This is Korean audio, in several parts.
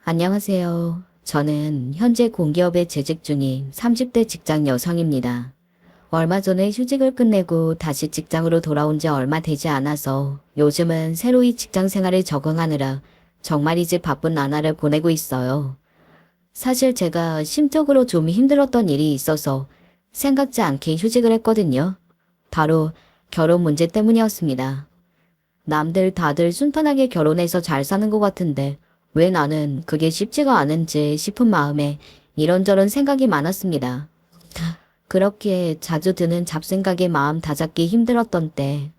안녕하세요. 저는 현재 공기업에 재직 중인 30대 직장 여성입니다. 얼마 전에 휴직을 끝내고 다시 직장으로 돌아온 지 얼마 되지 않아서 요즘은 새로이 직장 생활에 적응하느라 정말이지 바쁜 나날을 보내고 있어요. 사실 제가 심적으로 좀 힘들었던 일이 있어서 생각지 않게 휴직을 했거든요. 바로 결혼 문제 때문이었습니다. 남들 다들 순탄하게 결혼해서 잘 사는 것 같은데 왜 나는 그게 쉽지가 않은지 싶은 마음에 이런저런 생각이 많았습니다. 그렇게 자주 드는 잡생각에 마음 다잡기 힘들었던 때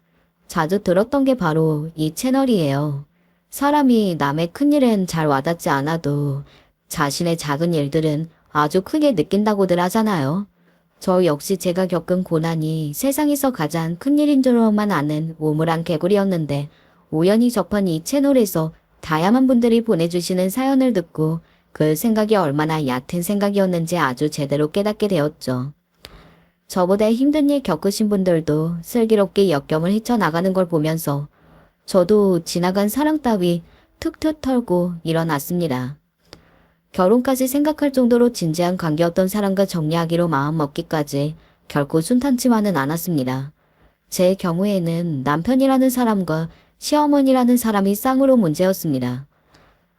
자주 들었던 게 바로 이 채널이에요. 사람이 남의 큰일은 잘 와닿지 않아도 자신의 작은 일들은 아주 크게 느낀다고들 하잖아요. 저 역시 제가 겪은 고난이 세상에서 가장 큰일인 줄만 아는 우물안 개구리였는데 우연히 접한 이 채널에서 다양한 분들이 보내주시는 사연을 듣고 그 생각이 얼마나 얕은 생각이었는지 아주 제대로 깨닫게 되었죠. 저보다 힘든 일 겪으신 분들도 슬기롭게 역경을 헤쳐나가는 걸 보면서 저도 지나간 사랑 따위 툭툭 털고 일어났습니다. 결혼까지 생각할 정도로 진지한 관계였던 사람과 정리하기로 마음먹기까지 결코 순탄치만은 않았습니다. 제 경우에는 남편이라는 사람과 시어머니라는 사람이 쌍으로 문제였습니다.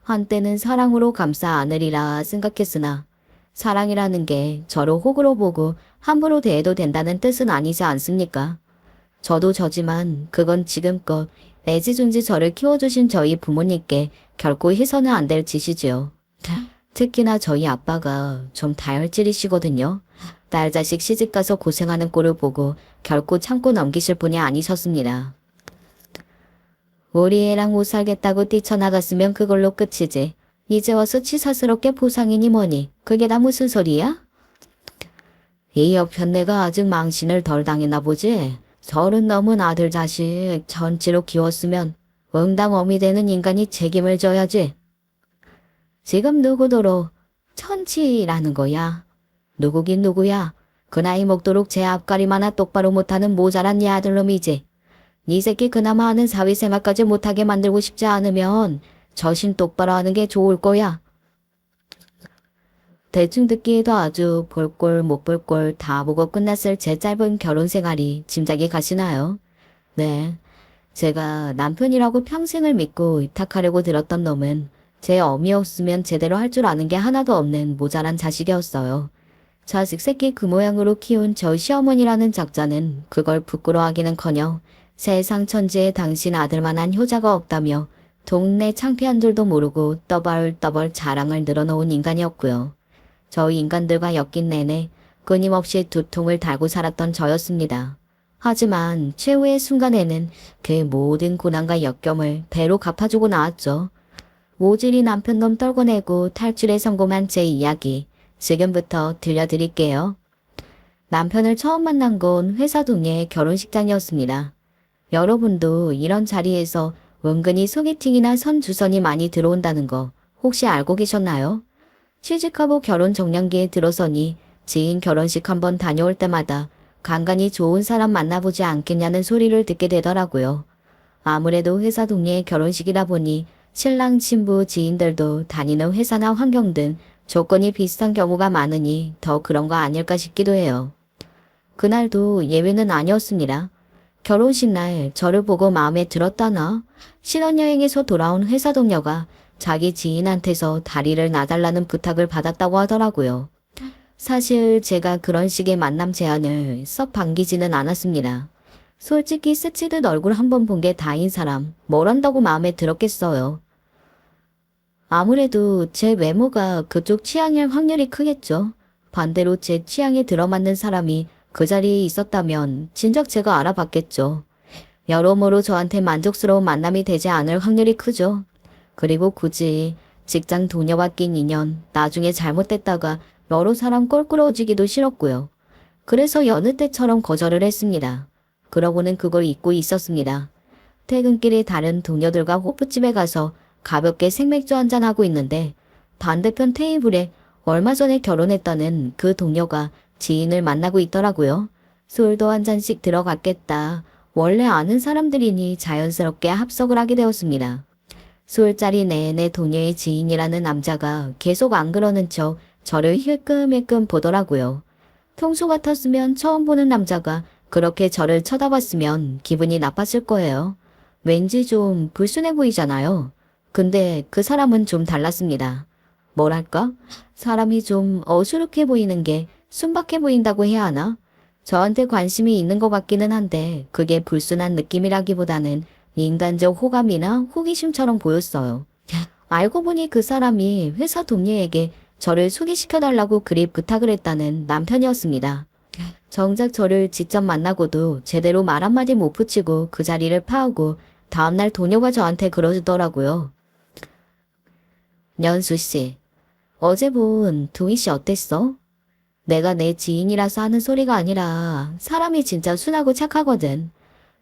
한때는 사랑으로 감싸 안으리라 생각했으나 사랑이라는 게 저를 호구로 보고 함부로 대해도 된다는 뜻은 아니지 않습니까? 저도 저지만 그건 지금껏 애지중지 저를 키워주신 저희 부모님께 결코 해서는 안 될 짓이지요. 특히나 저희 아빠가 좀 다혈질이시거든요. 딸 자식 시집가서 고생하는 꼴을 보고 결코 참고 넘기실 분이 아니셨습니다. 우리 애랑 못 살겠다고 뛰쳐나갔으면 그걸로 끝이지. 이제 와서 치사스럽게 보상이니 뭐니. 그게 다 무슨 소리야? 이 옆편네가 아직 망신을 덜 당했나 보지. 30 넘은 아들 자식 전치로 키웠으면 응당 어미 되는 인간이 책임을 져야지. 지금 누구더러 천치라는 거야. 누구긴 누구야. 그 나이 먹도록 제 앞가림 하나 똑바로 못하는 모자란 네 아들놈이지. 네 새끼 그나마 하는 사위생활까지 못하게 만들고 싶지 않으면 저신 똑바로 하는 게 좋을 거야. 대충 듣기에도 아주 볼 꼴 못 볼 꼴 다 보고 끝났을 제 짧은 결혼 생활이 짐작이 가시나요? 네. 제가 남편이라고 평생을 믿고 입탁하려고 들었던 놈은 제 어미였으면 제대로 할 줄 아는 게 하나도 없는 모자란 자식이었어요. 자식 새끼 그 모양으로 키운 저 시어머니라는 작자는 그걸 부끄러워하기는커녕 세상 천지에 당신 아들만한 효자가 없다며 동네 창피한 줄도 모르고 떠벌떠벌 자랑을 늘어놓은 인간이었고요. 저 인간들과 엮인 내내 끊임없이 두통을 달고 살았던 저였습니다. 하지만 최후의 순간에는 그 모든 고난과 역경을 배로 갚아주고 나왔죠. 모질이 남편놈 떨궈내고 탈출에 성공한 제 이야기 지금부터 들려드릴게요. 남편을 처음 만난 건 회사 동네 결혼식장이었습니다. 여러분도 이런 자리에서 은근히 소개팅이나 선주선이 많이 들어온다는 거 혹시 알고 계셨나요? 취직하고 결혼 정년기에 들어서니 지인 결혼식 한번 다녀올 때마다 간간히 좋은 사람 만나보지 않겠냐는 소리를 듣게 되더라고요. 아무래도 회사 동네의 결혼식이다 보니 신랑 신부 지인들도 다니는 회사나 환경 등 조건이 비슷한 경우가 많으니 더 그런 거 아닐까 싶기도 해요. 그날도 예외는 아니었습니다. 결혼식 날 저를 보고 마음에 들었다나 신혼여행에서 돌아온 회사 동료가 자기 지인한테서 다리를 놔달라는 부탁을 받았다고 하더라고요. 사실 제가 그런 식의 만남 제안을 썩 반기지는 않았습니다. 솔직히 스치듯 얼굴 한번 본 게 다인 사람 뭘 한다고 마음에 들었겠어요. 아무래도 제 외모가 그쪽 취향일 확률이 크겠죠. 반대로 제 취향에 들어맞는 사람이 그 자리에 있었다면 진작 제가 알아봤겠죠. 여러모로 저한테 만족스러운 만남이 되지 않을 확률이 크죠. 그리고 굳이 직장 동료와 낀 인연 나중에 잘못됐다가 여러 사람 꼴꾸러지기도 싫었고요. 그래서 여느 때처럼 거절을 했습니다. 그러고는 그걸 잊고 있었습니다. 퇴근길에 다른 동료들과 호프집에 가서 가볍게 생맥주 한잔하고 있는데 반대편 테이블에 얼마 전에 결혼했다는 그 동료가 지인을 만나고 있더라고요. 술도 한 잔씩 들어갔겠다. 원래 아는 사람들이니 자연스럽게 합석을 하게 되었습니다. 술자리 내내 동료의 지인이라는 남자가 계속 안 그러는 척 저를 힐끔힐끔 보더라고요. 평소 같았으면 처음 보는 남자가 그렇게 저를 쳐다봤으면 기분이 나빴을 거예요. 왠지 좀 불순해 보이잖아요. 근데 그 사람은 좀 달랐습니다. 뭐랄까? 사람이 좀 어수룩해 보이는 게 순박해 보인다고 해야 하나? 저한테 관심이 있는 것 같기는 한데 그게 불순한 느낌이라기보다는 인간적 호감이나 호기심처럼 보였어요. 알고 보니 그 사람이 회사 동료에게 저를 소개시켜달라고 그리 부탁을 했다는 남편이었습니다. 정작 저를 직접 만나고도 제대로 말 한마디 못 붙이고 그 자리를 파하고 다음날 동료가 저한테 그러더라고요. 연수 씨, 어제 본 도희 씨 어땠어? 내가 내 지인이라서 하는 소리가 아니라 사람이 진짜 순하고 착하거든.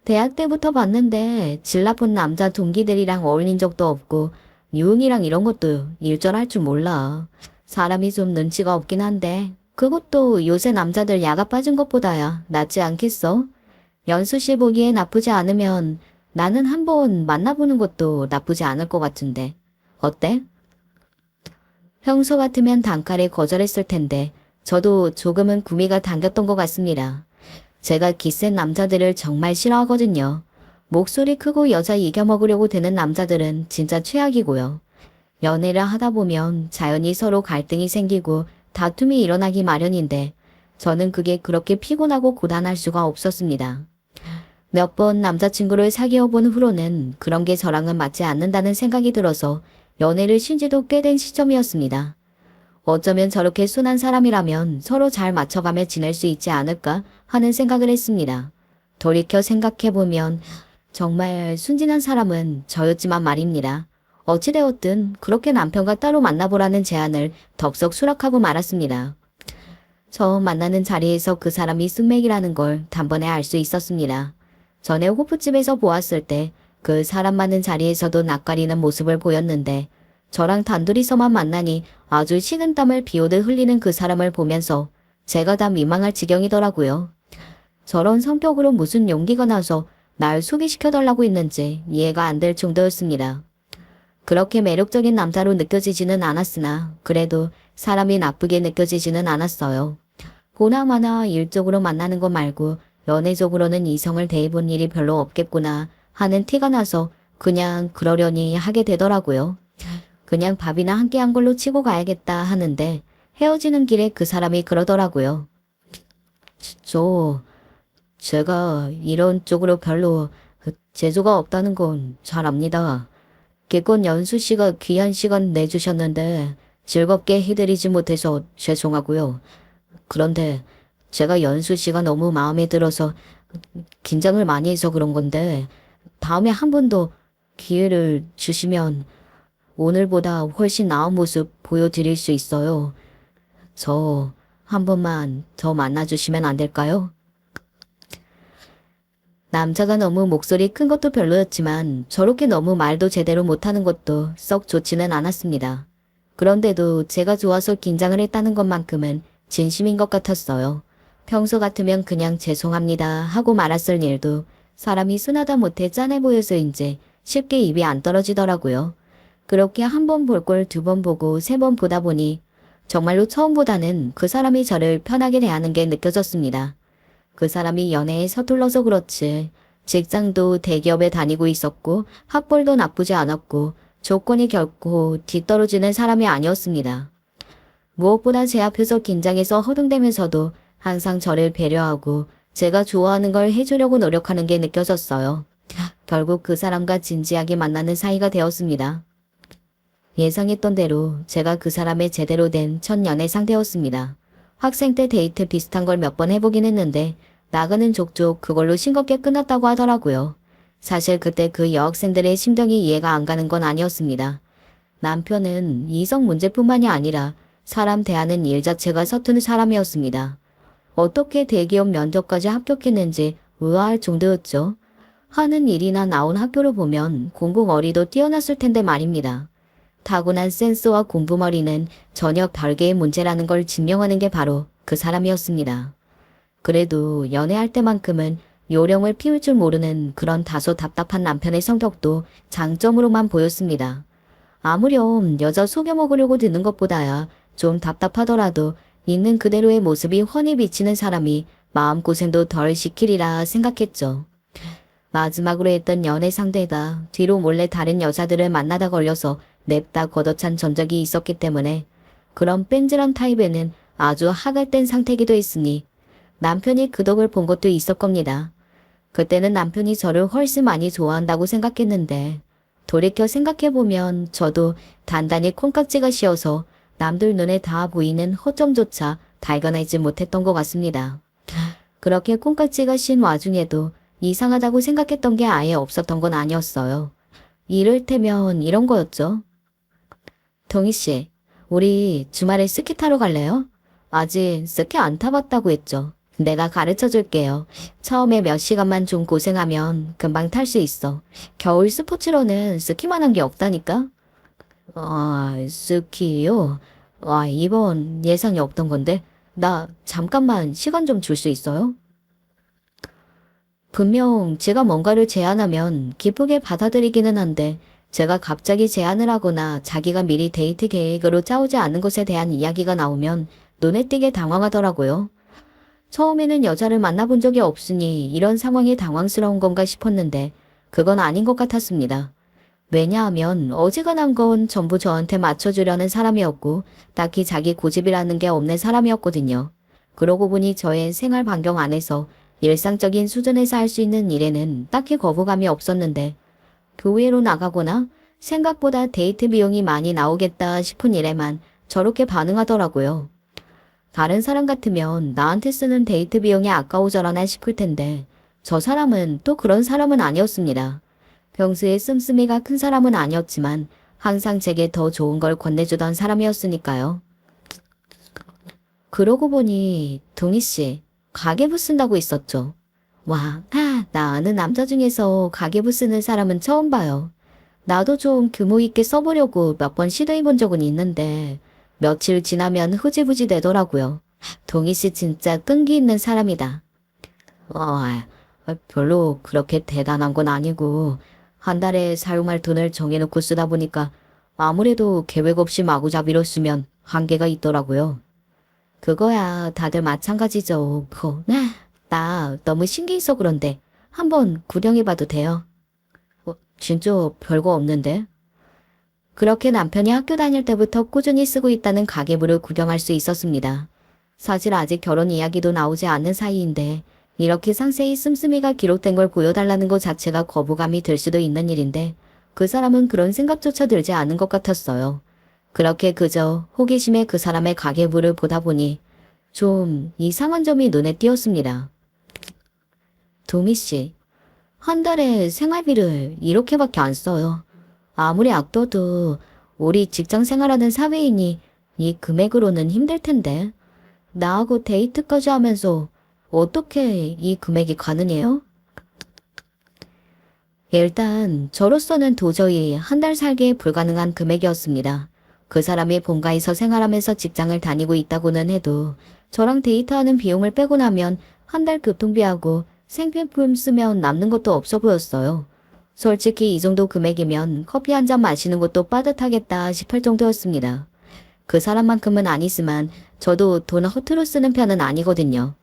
대학 때부터 봤는데 질 나쁜 남자 동기들이랑 어울린 적도 없고 유흥이랑 이런 것도 일절할 줄 몰라. 사람이 좀 눈치가 없긴 한데 그것도 요새 남자들 야가 빠진 것보다야 낫지 않겠어? 연수 씨 보기에 나쁘지 않으면 나는 한번 만나보는 것도 나쁘지 않을 것 같은데. 어때? 평소 같으면 단칼에 거절했을 텐데 저도 조금은 구미가 당겼던 것 같습니다. 제가 기센 남자들을 정말 싫어하거든요. 목소리 크고 여자 이겨먹으려고 드는 남자들은 진짜 최악이고요. 연애를 하다 보면 자연히 서로 갈등이 생기고 다툼이 일어나기 마련인데 저는 그게 그렇게 피곤하고 고단할 수가 없었습니다. 몇 번 남자친구를 사귀어본 후로는 그런 게 저랑은 맞지 않는다는 생각이 들어서 연애를 쉰 지도 꽤 된 시점이었습니다. 어쩌면 저렇게 순한 사람이라면 서로 잘 맞춰가며 지낼 수 있지 않을까 하는 생각을 했습니다. 돌이켜 생각해보면 정말 순진한 사람은 저였지만 말입니다. 어찌되었든 그렇게 남편과 따로 만나보라는 제안을 덥석 수락하고 말았습니다. 처음 만나는 자리에서 그 사람이 숙맥이라는 걸 단번에 알 수 있었습니다. 전에 호프집에서 보았을 때 그 사람 많은 자리에서도 낯가리는 모습을 보였는데 저랑 단둘이서만 만나니 아주 식은땀을 비오듯 흘리는 그 사람을 보면서 제가 다 민망할 지경이더라고요. 저런 성격으로 무슨 용기가 나서 날 소개시켜달라고 했는지 이해가 안 될 정도였습니다. 그렇게 매력적인 남자로 느껴지지는 않았으나 그래도 사람이 나쁘게 느껴지지는 않았어요. 보나마나 일적으로 만나는 것 말고 연애적으로는 이성을 대해본 일이 별로 없겠구나 하는 티가 나서 그냥 그러려니 하게 되더라고요. 그냥 밥이나 함께 한 걸로 치고 가야겠다 하는데 헤어지는 길에 그 사람이 그러더라고요. 제가 이런 쪽으로 별로 재주가 없다는 건 잘 압니다. 기껏 연수 씨가 귀한 시간 내주셨는데 즐겁게 해드리지 못해서 죄송하고요. 그런데 제가 연수 씨가 너무 마음에 들어서 긴장을 많이 해서 그런 건데 다음에 한 번 더 기회를 주시면 오늘보다 훨씬 나은 모습 보여드릴 수 있어요. 저 한 번만 더 만나주시면 안 될까요? 남자가 너무 목소리 큰 것도 별로였지만 저렇게 너무 말도 제대로 못하는 것도 썩 좋지는 않았습니다. 그런데도 제가 좋아서 긴장을 했다는 것만큼은 진심인 것 같았어요. 평소 같으면 그냥 죄송합니다 하고 말았을 일도 사람이 순하다 못해 짠해 보여서인지 쉽게 입이 안 떨어지더라고요. 그렇게 한 번 볼 걸 두 번 보고 세 번 보다 보니 정말로 처음보다는 그 사람이 저를 편하게 대하는 게 느껴졌습니다. 그 사람이 연애에 서툴러서 그렇지 직장도 대기업에 다니고 있었고 학벌도 나쁘지 않았고 조건이 결코 뒤떨어지는 사람이 아니었습니다. 무엇보다 제 앞에서 긴장해서 허둥대면서도 항상 저를 배려하고 제가 좋아하는 걸 해주려고 노력하는 게 느껴졌어요. 결국 그 사람과 진지하게 만나는 사이가 되었습니다. 예상했던 대로 제가 그 사람의 제대로 된 첫 연애 상대였습니다. 학생 때 데이트 비슷한 걸 몇 번 해보긴 했는데 나가는 족족 그걸로 싱겁게 끝났다고 하더라고요. 사실 그때 그 여학생들의 심정이 이해가 안 가는 건 아니었습니다. 남편은 이성 문제뿐만이 아니라 사람 대하는 일 자체가 서투는 사람이었습니다. 어떻게 대기업 면접까지 합격했는지 의아할 정도였죠. 하는 일이나 나온 학교를 보면 공부머리도 뛰어났을 텐데 말입니다. 타고난 센스와 공부머리는 전혀 별개의 문제라는 걸 증명하는 게 바로 그 사람이었습니다. 그래도 연애할 때만큼은 요령을 피울 줄 모르는 그런 다소 답답한 남편의 성격도 장점으로만 보였습니다. 아무렴 여자 속여먹으려고 드는 것보다야 좀 답답하더라도 있는 그대로의 모습이 훤히 비치는 사람이 마음고생도 덜 시키리라 생각했죠. 마지막으로 했던 연애 상대가 뒤로 몰래 다른 여자들을 만나다 걸려서 냅다 걷어찬 전적이 있었기 때문에 그런 뺀질한 타입에는 아주 하갈된 상태이기도 했으니 남편이 그 덕을 본 것도 있을 겁니다. 그때는 남편이 저를 훨씬 많이 좋아한다고 생각했는데 돌이켜 생각해보면 저도 단단히 콩깍지가 씌어서 남들 눈에 다 보이는 허점조차 발견하지 못했던 것 같습니다. 그렇게 콩깍지가 씌인 와중에도 이상하다고 생각했던 게 아예 없었던 건 아니었어요. 이를테면 이런 거였죠. 동희씨, 우리 주말에 스키 타러 갈래요? 아직 스키 안 타봤다고 했죠. 내가 가르쳐 줄게요. 처음에 몇 시간만 좀 고생하면 금방 탈 수 있어. 겨울 스포츠로는 스키만한 게 없다니까? 스키요? 이번 예상이 없던 건데. 나 잠깐만 시간 좀 줄 수 있어요? 분명 제가 뭔가를 제안하면 기쁘게 받아들이기는 한데 제가 갑자기 제안을 하거나 자기가 미리 데이트 계획으로 짜오지 않은 것에 대한 이야기가 나오면 눈에 띄게 당황하더라고요. 처음에는 여자를 만나본 적이 없으니 이런 상황이 당황스러운 건가 싶었는데 그건 아닌 것 같았습니다. 왜냐하면 어지간한 건 전부 저한테 맞춰주려는 사람이었고 딱히 자기 고집이라는 게 없는 사람이었거든요. 그러고 보니 저의 생활 반경 안에서 일상적인 수준에서 할 수 있는 일에는 딱히 거부감이 없었는데 교회로 나가거나 생각보다 데이트 비용이 많이 나오겠다 싶은 일에만 저렇게 반응하더라고요. 다른 사람 같으면 나한테 쓰는 데이트 비용이 아까워져라나 싶을 텐데 저 사람은 또 그런 사람은 아니었습니다. 평소에 씀씀이가 큰 사람은 아니었지만 항상 제게 더 좋은 걸 건네주던 사람이었으니까요. 그러고 보니 동희씨 가계부 쓴다고 있었죠. 나 아는 남자 중에서 가계부 쓰는 사람은 처음 봐요. 나도 좀 규모 있게 써보려고 몇 번 시도해본 적은 있는데 며칠 지나면 흐지부지 되더라고요. 동희씨 진짜 끈기 있는 사람이다. 별로 그렇게 대단한 건 아니고 한 달에 사용할 돈을 정해놓고 쓰다 보니까 아무래도 계획 없이 마구잡이로 쓰면 한계가 있더라고요. 그거야 다들 마찬가지죠. 나 너무 신기해서 그런데 한번 구경해봐도 돼요? 진짜 별거 없는데? 그렇게 남편이 학교 다닐 때부터 꾸준히 쓰고 있다는 가계부를 구경할 수 있었습니다. 사실 아직 결혼 이야기도 나오지 않는 사이인데 이렇게 상세히 씀씀이가 기록된 걸 보여달라는 것 자체가 거부감이 들 수도 있는 일인데 그 사람은 그런 생각조차 들지 않은 것 같았어요. 그렇게 그저 호기심에 그 사람의 가계부를 보다 보니 좀 이상한 점이 눈에 띄었습니다. 동희씨, 한 달에 생활비를 이렇게밖에 안 써요. 아무리 아껴도 우리 직장 생활하는 사회인이 이 금액으로는 힘들 텐데 나하고 데이트까지 하면서 어떻게 이 금액이 가능해요? 일단 저로서는 도저히 한 달 살기에 불가능한 금액이었습니다. 그 사람이 본가에서 생활하면서 직장을 다니고 있다고는 해도 저랑 데이트하는 비용을 빼고 나면 한 달 교통비하고 생필품 쓰면 남는 것도 없어 보였어요. 솔직히 이 정도 금액이면 커피 한 잔 마시는 것도 빠듯하겠다 싶을 정도였습니다. 그 사람만큼은 아니지만 저도 돈 허투루 쓰는 편은 아니거든요.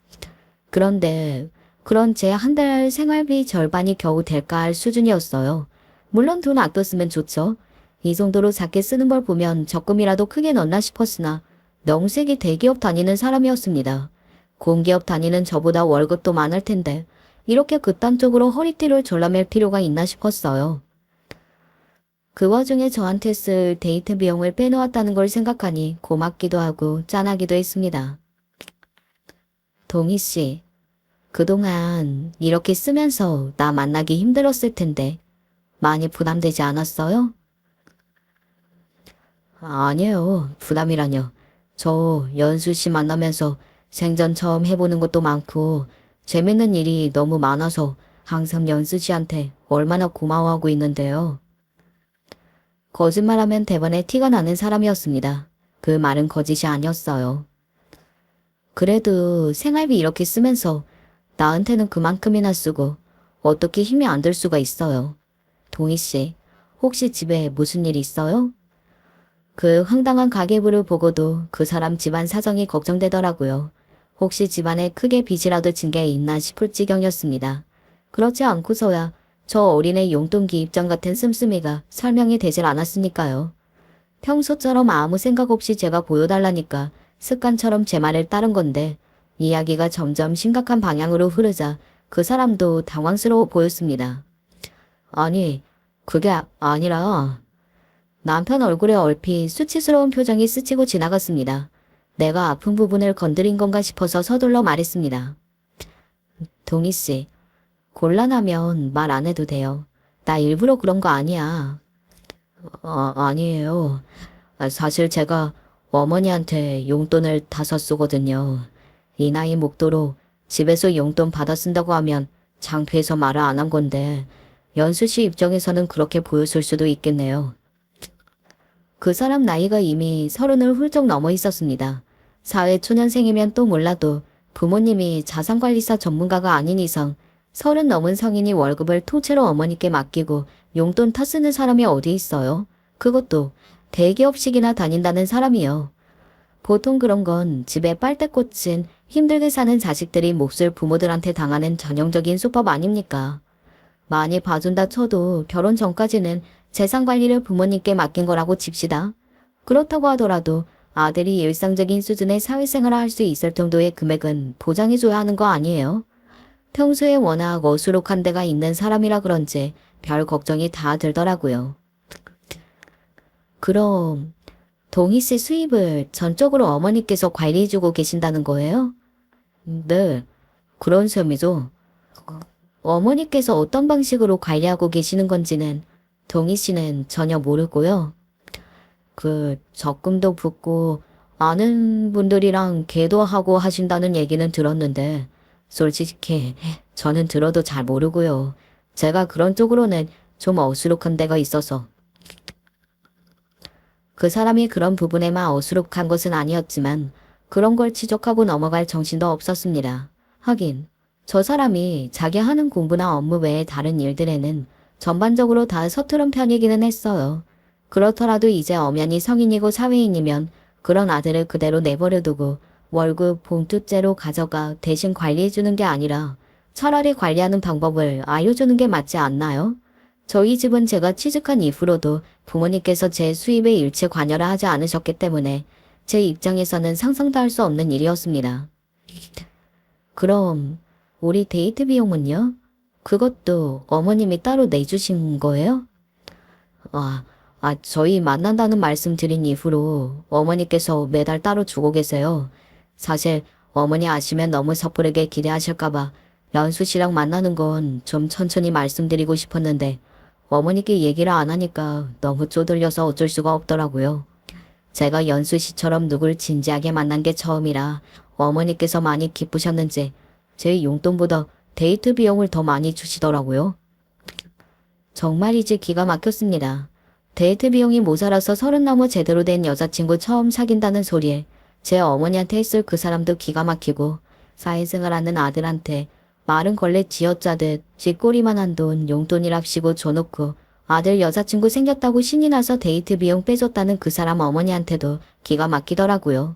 그런데 그런 제 한 달 생활비 절반이 겨우 될까 할 수준이었어요. 물론 돈 아껴 쓰면 좋죠. 이 정도로 작게 쓰는 걸 보면 적금이라도 크게 넣나 싶었으나 명색이 대기업 다니는 사람이었습니다. 공기업 다니는 저보다 월급도 많을 텐데 이렇게 극단적으로 허리띠를 졸라맬 필요가 있나 싶었어요. 그 와중에 저한테 쓸 데이트 비용을 빼놓았다는 걸 생각하니 고맙기도 하고 짠하기도 했습니다. 동희씨, 그동안 이렇게 쓰면서 나 만나기 힘들었을 텐데 많이 부담되지 않았어요? 아니에요. 부담이라뇨. 저 연수 씨 만나면서 생전 처음 해보는 것도 많고 재밌는 일이 너무 많아서 항상 연수 씨한테 얼마나 고마워하고 있는데요. 거짓말하면 대번에 티가 나는 사람이었습니다. 그 말은 거짓이 아니었어요. 그래도 생활비 이렇게 쓰면서 나한테는 그만큼이나 쓰고 어떻게 힘이 안 들 수가 있어요. 동희 씨, 혹시 집에 무슨 일 있어요? 그 황당한 가계부를 보고도 그 사람 집안 사정이 걱정되더라고요. 혹시 집안에 크게 빚이라도 진 게 있나 싶을 지경이었습니다. 그렇지 않고서야 저 어린애 용돈 기입장 같은 씀씀이가 설명이 되질 않았으니까요. 평소처럼 아무 생각 없이 제가 보여달라니까 습관처럼 제 말을 따른 건데 이야기가 점점 심각한 방향으로 흐르자 그 사람도 당황스러워 보였습니다. 아니, 그게 아니라 남편 얼굴에 얼핏 수치스러운 표정이 스치고 지나갔습니다. 내가 아픈 부분을 건드린 건가 싶어서 서둘러 말했습니다. 동희 씨, 곤란하면 말 안 해도 돼요. 나 일부러 그런 거 아니야. 아니에요. 사실 제가 어머니한테 용돈을 다섯 쓰거든요. 이 나이 목도로 집에서 용돈 받아 쓴다고 하면 창피해서 말을 안 한 건데 연수 씨 입장에서는 그렇게 보였을 수도 있겠네요. 그 사람 나이가 이미 30을 훌쩍 넘어 있었습니다. 사회 초년생이면 또 몰라도 부모님이 자산관리사 전문가가 아닌 이상 30 넘은 성인이 월급을 통째로 어머니께 맡기고 용돈 타 쓰는 사람이 어디 있어요? 그것도 대기업식이나 다닌다는 사람이요. 보통 그런 건 집에 빨대 꽂힌 힘들게 사는 자식들이 몹쓸 부모들한테 당하는 전형적인 수법 아닙니까? 많이 봐준다 쳐도 결혼 전까지는 재산 관리를 부모님께 맡긴 거라고 칩시다. 그렇다고 하더라도 아들이 일상적인 수준의 사회생활을 할 수 있을 정도의 금액은 보장해줘야 하는 거 아니에요? 평소에 워낙 어수룩한 데가 있는 사람이라 그런지 별 걱정이 다 들더라고요. 그럼 동희 씨 수입을 전적으로 어머니께서 관리해주고 계신다는 거예요? 네, 그런 셈이죠. 어머니께서 어떤 방식으로 관리하고 계시는 건지는 동희 씨는 전혀 모르고요. 적금도 붓고 아는 분들이랑 계도하고 하신다는 얘기는 들었는데 솔직히 저는 들어도 잘 모르고요. 제가 그런 쪽으로는 좀 어수룩한 데가 있어서. 그 사람이 그런 부분에만 어수룩한 것은 아니었지만 그런 걸 지적하고 넘어갈 정신도 없었습니다. 하긴 저 사람이 자기 하는 공부나 업무 외에 다른 일들에는 전반적으로 다 서투른 편이기는 했어요. 그렇더라도 이제 엄연히 성인이고 사회인이면 그런 아들을 그대로 내버려두고 월급 봉투째로 가져가 대신 관리해주는 게 아니라 차라리 관리하는 방법을 알려주는 게 맞지 않나요? 저희 집은 제가 취직한 이후로도 부모님께서 제 수입에 일체 관여를 하지 않으셨기 때문에 제 입장에서는 상상도 할 수 없는 일이었습니다. 그럼 우리 데이트 비용은요? 그것도 어머님이 따로 내주신 거예요? 저희 만난다는 말씀 드린 이후로 어머니께서 매달 따로 주고 계세요. 사실 어머니 아시면 너무 섣부르게 기대하실까봐 연수 씨랑 만나는 건 좀 천천히 말씀드리고 싶었는데 어머니께 얘기를 안 하니까 너무 쪼들려서 어쩔 수가 없더라고요. 제가 연수 씨처럼 누굴 진지하게 만난 게 처음이라 어머니께서 많이 기쁘셨는지 제 용돈보다 데이트 비용을 더 많이 주시더라고요. 정말이지 기가 막혔습니다. 데이트 비용이 모자라서 30 넘어 제대로 된 여자친구 처음 사귄다는 소리에 제 어머니한테 했을 그 사람도 기가 막히고 사회생활하는 아들한테 말은 걸레 쥐어짜듯 쥐꼬리만 한 돈 용돈이랍시고 줘놓고 아들 여자친구 생겼다고 신이 나서 데이트 비용 빼줬다는 그 사람 어머니한테도 기가 막히더라고요.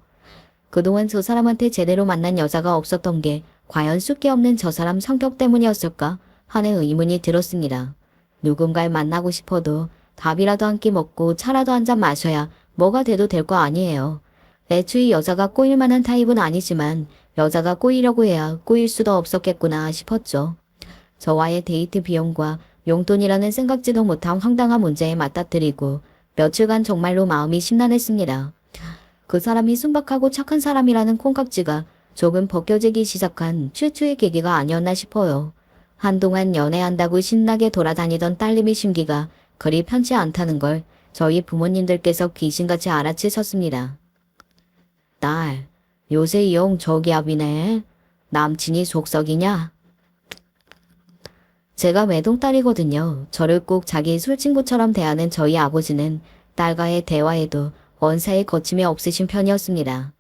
그동안 저 사람한테 제대로 만난 여자가 없었던 게 과연 숫기 없는 저 사람 성격 때문이었을까 하는 의문이 들었습니다. 누군가를 만나고 싶어도 밥이라도 한 끼 먹고 차라도 한 잔 마셔야 뭐가 돼도 될 거 아니에요. 애초에 여자가 꼬일 만한 타입은 아니지만 여자가 꼬이려고 해야 꼬일 수도 없었겠구나 싶었죠. 저와의 데이트 비용과 용돈이라는 생각지도 못한 황당한 문제에 맞닥뜨리고 며칠간 정말로 마음이 심란했습니다. 그 사람이 순박하고 착한 사람이라는 콩깍지가 조금 벗겨지기 시작한 최초의 계기가 아니었나 싶어요. 한동안 연애한다고 신나게 돌아다니던 딸내미 심기가 그리 편치 않다는 걸 저희 부모님들께서 귀신같이 알아채셨습니다. 딸, 요새 영 저기압이네. 남친이 속썩이냐? 제가 외동딸이거든요. 저를 꼭 자기 술친구처럼 대하는 저희 아버지는 딸과의 대화에도 언사에 거침이 없으신 편이었습니다.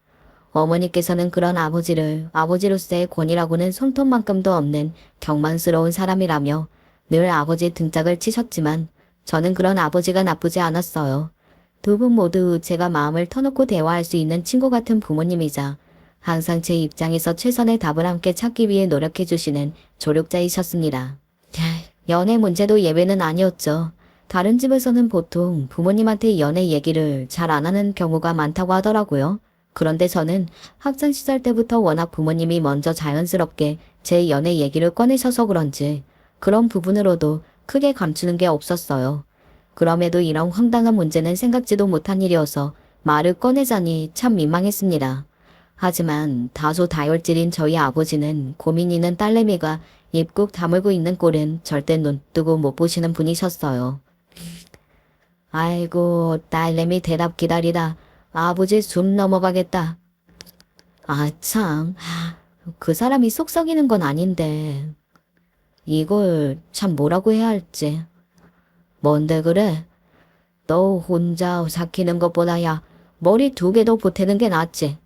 어머니께서는 그런 아버지를 아버지로서의 권위라고는 손톱만큼도 없는 경망스러운 사람이라며 늘 아버지의 등짝을 치셨지만 저는 그런 아버지가 나쁘지 않았어요. 두 분 모두 제가 마음을 터놓고 대화할 수 있는 친구 같은 부모님이자 항상 제 입장에서 최선의 답을 함께 찾기 위해 노력해 주시는 조력자이셨습니다. 연애 문제도 예외는 아니었죠. 다른 집에서는 보통 부모님한테 연애 얘기를 잘 안 하는 경우가 많다고 하더라고요. 그런데 저는 학창시절 때부터 워낙 부모님이 먼저 자연스럽게 제 연애 얘기를 꺼내셔서 그런지 그런 부분으로도 크게 감추는 게 없었어요. 그럼에도 이런 황당한 문제는 생각지도 못한 일이어서 말을 꺼내자니 참 민망했습니다. 하지만 다소 다혈질인 저희 아버지는 고민 있는 딸내미가 입 꾹 다물고 있는 꼴은 절대 눈 뜨고 못 보시는 분이셨어요. 아이고, 딸내미 대답 기다리다 아버지 숨 넘어가겠다. 아, 참. 그 사람이 속 썩이는 건 아닌데 이걸 참 뭐라고 해야 할지. 뭔데 그래? 너 혼자 삭히는 것보다야 머리 두 개 더 보태는 게 낫지.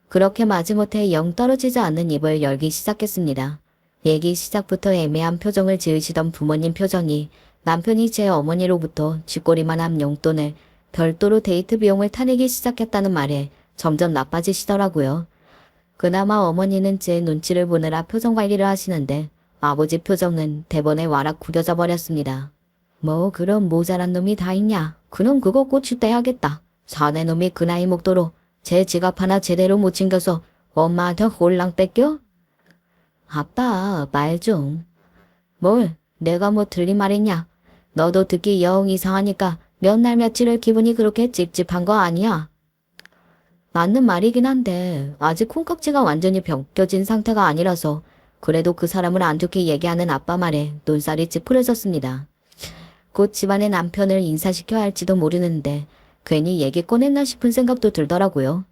그렇게 마지못해 영 떨어지지 않는 입을 열기 시작했습니다. 얘기 시작부터 애매한 표정을 지으시던 부모님 표정이 남편이 제 어머니로부터 쥐꼬리만한 용돈을 별도로 데이트 비용을 타내기 시작했다는 말에 점점 나빠지시더라고요. 그나마 어머니는 제 눈치를 보느라 표정 관리를 하시는데 아버지 표정은 대번에 와락 구겨져 버렸습니다. 뭐 그런 모자란 놈이 다 있냐. 그놈 그거 고추 떼야겠다. 사내 놈이 그 나이 먹도록 제 지갑 하나 제대로 못 챙겨서 엄마한테 홀랑 뺏겨? 아빠 말 좀. 뭘 내가 뭐 틀린 말했냐. 너도 듣기 영 이상하니까 몇 날 며칠을 기분이 그렇게 찝찝한 거 아니야. 맞는 말이긴 한데 아직 콩깍지가 완전히 벗겨진 상태가 아니라서 그래도 그 사람을 안 좋게 얘기하는 아빠 말에 눈살이 찌푸려졌습니다. 곧 집안의 남편을 인사시켜야 할지도 모르는데 괜히 얘기 꺼냈나 싶은 생각도 들더라고요.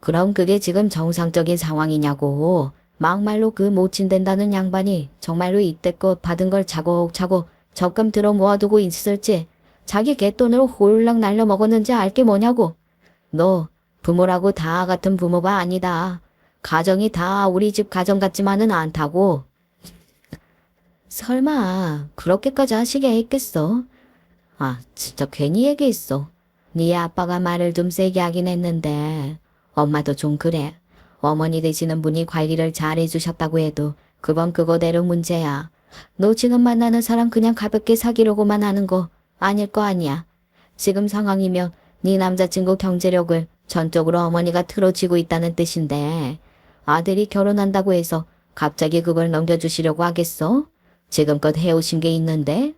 그럼 그게 지금 정상적인 상황이냐고. 막말로 그 모친된다는 양반이 정말로 이때껏 받은 걸 차곡차곡 적금 들어 모아두고 있을지 자기 갯돈으로 홀랑 날려먹었는지 알게 뭐냐고. 너 부모라고 다 같은 부모가 아니다. 가정이 다 우리 집 가정 같지만은 않다고. 설마 그렇게까지 하시게 했겠어? 아 진짜 괜히 얘기했어. 네 아빠가 말을 좀 세게 하긴 했는데 엄마도 좀 그래. 어머니 되시는 분이 관리를 잘 해주셨다고 해도 그건 그거대로 문제야. 너 지금 만나는 사람 그냥 가볍게 사귀려고만 하는 거 아닐 거 아니야. 지금 상황이면 네 남자친구 경제력을 전적으로 어머니가 틀어쥐고 있다는 뜻인데 아들이 결혼한다고 해서 갑자기 그걸 넘겨주시려고 하겠어? 지금껏 해오신 게 있는데?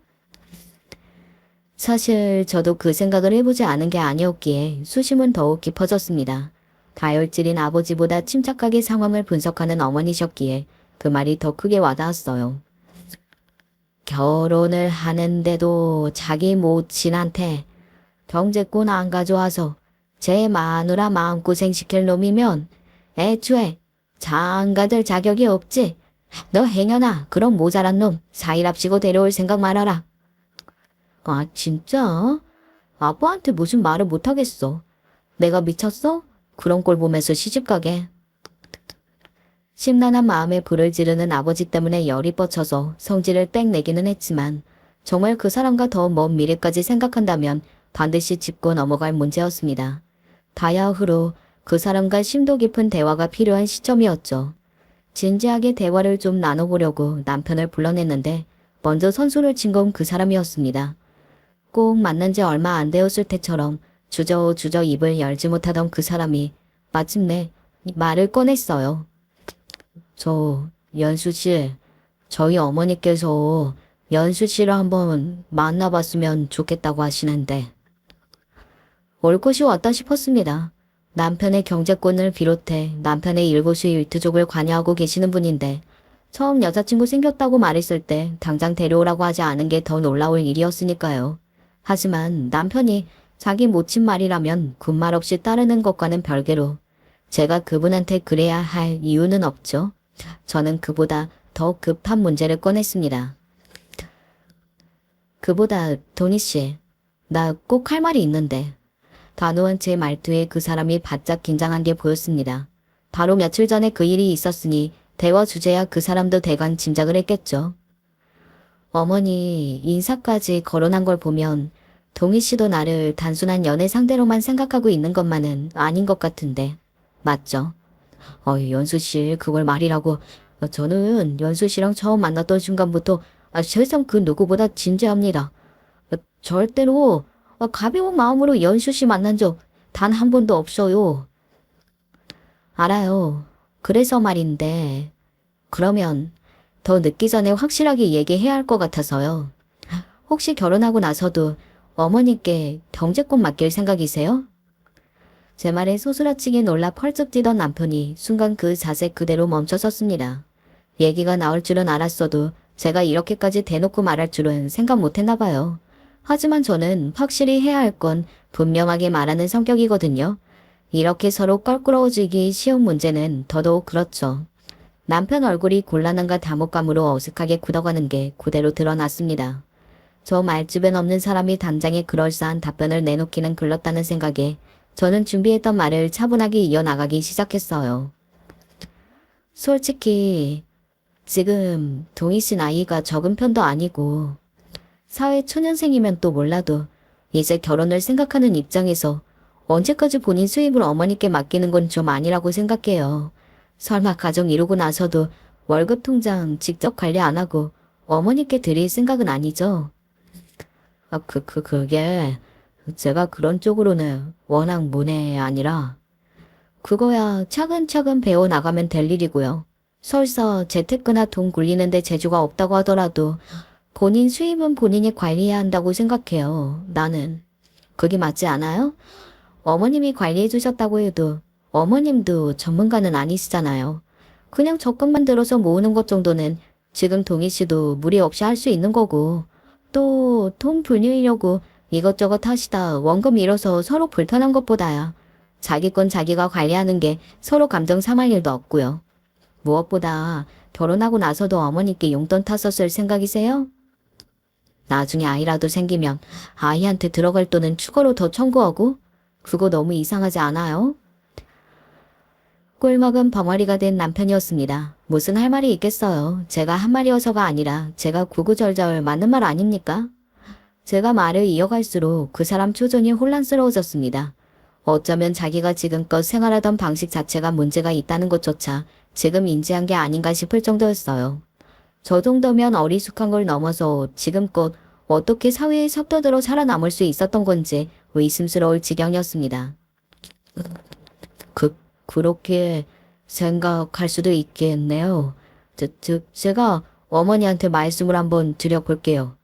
사실 저도 그 생각을 해보지 않은 게 아니었기에 수심은 더욱 깊어졌습니다. 다혈질인 아버지보다 침착하게 상황을 분석하는 어머니셨기에 그 말이 더 크게 와닿았어요. 결혼을 하는데도 자기 모친한테 경제권 안 가져와서 제 마누라 마음고생 시킬 놈이면 애초에 장가들 자격이 없지. 너 행여나 그런 모자란 놈 사이랍시고 데려올 생각 말아라. 아 진짜? 아빠한테 무슨 말을 못하겠어. 내가 미쳤어? 그런 꼴 보면서 시집가게. 심란한 마음에 불을 지르는 아버지 때문에 열이 뻗쳐서 성질을 땡 내기는 했지만 정말 그 사람과 더 먼 미래까지 생각한다면 반드시 짚고 넘어갈 문제였습니다. 다야흐로 그 사람과 심도 깊은 대화가 필요한 시점이었죠. 진지하게 대화를 좀 나눠보려고 남편을 불러냈는데 먼저 선수를 친 건 그 사람이었습니다. 꼭 만난 지 얼마 안 되었을 때처럼 주저주저 입을 열지 못하던 그 사람이 마침내 말을 꺼냈어요. 연수 씨, 저희 어머니께서 연수 씨를 한번 만나봤으면 좋겠다고 하시는데. 올 것이 왔다 싶었습니다. 남편의 경제권을 비롯해 남편의 일거수 일투족을 관여하고 계시는 분인데 처음 여자친구 생겼다고 말했을 때 당장 데려오라고 하지 않은 게 더 놀라울 일이었으니까요. 하지만 남편이 자기 모친 말이라면 군말 없이 따르는 것과는 별개로 제가 그분한테 그래야 할 이유는 없죠. 저는 그보다 더 급한 문제를 꺼냈습니다. 그보다 도니 씨, 나 꼭 할 말이 있는데 단호한 제 말투에 그 사람이 바짝 긴장한 게 보였습니다. 바로 며칠 전에 그 일이 있었으니 대화 주제야 그 사람도 대강 짐작을 했겠죠. 어머니 인사까지 거론한 걸 보면 동희 씨도 나를 단순한 연애 상대로만 생각하고 있는 것만은 아닌 것 같은데 맞죠? 연수 씨 그걸 말이라고. 저는 연수 씨랑 처음 만났던 순간부터 세상 그 누구보다 진지합니다. 절대로 가벼운 마음으로 연수 씨 만난 적 단 한 번도 없어요. 알아요. 그래서 말인데 그러면 더 늦기 전에 확실하게 얘기해야 할 것 같아서요. 혹시 결혼하고 나서도 어머니께 경제권 맡길 생각이세요? 제 말에 소스라치게 놀라 펄쩍 뛰던 남편이 순간 그 자세 그대로 멈춰섰습니다. 얘기가 나올 줄은 알았어도 제가 이렇게까지 대놓고 말할 줄은 생각 못했나 봐요. 하지만 저는 확실히 해야 할 건 분명하게 말하는 성격이거든요. 이렇게 서로 껄끄러워지기 쉬운 문제는 더더욱 그렇죠. 남편 얼굴이 곤란함과 다목감으로 어색하게 굳어가는 게 그대로 드러났습니다. 저 말주변 없는 사람이 당장에 그럴싸한 답변을 내놓기는 글렀다는 생각에 저는 준비했던 말을 차분하게 이어나가기 시작했어요. 솔직히 지금 동희 씨 나이가 적은 편도 아니고 사회 초년생이면 또 몰라도 이제 결혼을 생각하는 입장에서 언제까지 본인 수입을 어머니께 맡기는 건 좀 아니라고 생각해요. 설마 가정 이루고 나서도 월급 통장 직접 관리 안 하고 어머니께 드릴 생각은 아니죠? 그게 제가 그런 쪽으로는 워낙 문외 아니라 그거야 차근차근 배워나가면 될 일이고요. 설사 재테크나 돈 굴리는데 재주가 없다고 하더라도 본인 수입은 본인이 관리해야 한다고 생각해요. 나는. 그게 맞지 않아요? 어머님이 관리해 주셨다고 해도 어머님도 전문가는 아니시잖아요. 그냥 적금만 들어서 모으는 것 정도는 지금 동희 씨도 무리 없이 할 수 있는 거고 또 돈 불리려고 이것저것 하시다 원금 잃어서 서로 불편한 것보다야 자기 건 자기가 관리하는 게 서로 감정 상할 일도 없고요. 무엇보다 결혼하고 나서도 어머니께 용돈 타서 쓸 생각이세요? 나중에 아이라도 생기면 아이한테 들어갈 돈은 추가로 더 청구하고 그거 너무 이상하지 않아요? 꿀먹은 벙어리가 된 남편이었습니다. 무슨 할 말이 있겠어요. 제가 한 말이어서가 아니라 제가 구구절절 맞는 말 아닙니까? 제가 말을 이어갈수록 그 사람 표정이 혼란스러워졌습니다. 어쩌면 자기가 지금껏 생활하던 방식 자체가 문제가 있다는 것조차 지금 인지한 게 아닌가 싶을 정도였어요. 저 정도면 어리숙한 걸 넘어서 지금껏 어떻게 사회에 섭더들어 살아남을 수 있었던 건지 의심스러울 지경이었습니다. 그렇게 생각할 수도 있겠네요. 제가 어머니한테 말씀을 한번 드려볼게요.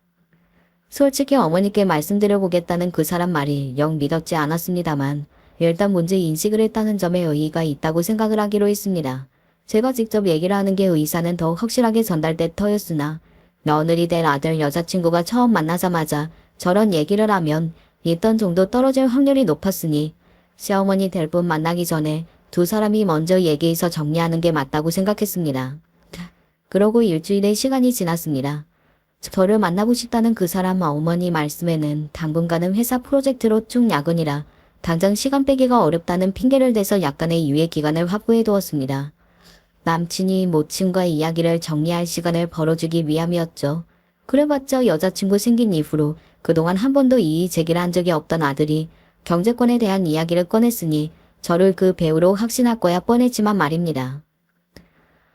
솔직히 어머니께 말씀드려보겠다는 그 사람 말이 영 믿었지 않았습니다만 일단 문제 인식을 했다는 점에 의의가 있다고 생각을 하기로 했습니다. 제가 직접 얘기를 하는 게 의사는 더욱 확실하게 전달될 터였으나 며느리 될 아들 여자친구가 처음 만나자마자 저런 얘기를 하면 있던 정도 떨어질 확률이 높았으니 시어머니 될 분 만나기 전에 두 사람이 먼저 얘기해서 정리하는 게 맞다고 생각했습니다. 그러고 일주일의 시간이 지났습니다. 저를 만나고 싶다는 그 사람 어머니 말씀에는 당분간은 회사 프로젝트로 쭉 야근이라 당장 시간 빼기가 어렵다는 핑계를 대서 약간의 유예 기간을 확보해 두었습니다. 남친이 모친과 이야기를 정리할 시간을 벌어주기 위함이었죠. 그래봤자 여자친구 생긴 이후로 그동안 한 번도 이의 제기를 한 적이 없던 아들이 경제권에 대한 이야기를 꺼냈으니 저를 그 배우로 확신할 거야 뻔했지만 말입니다.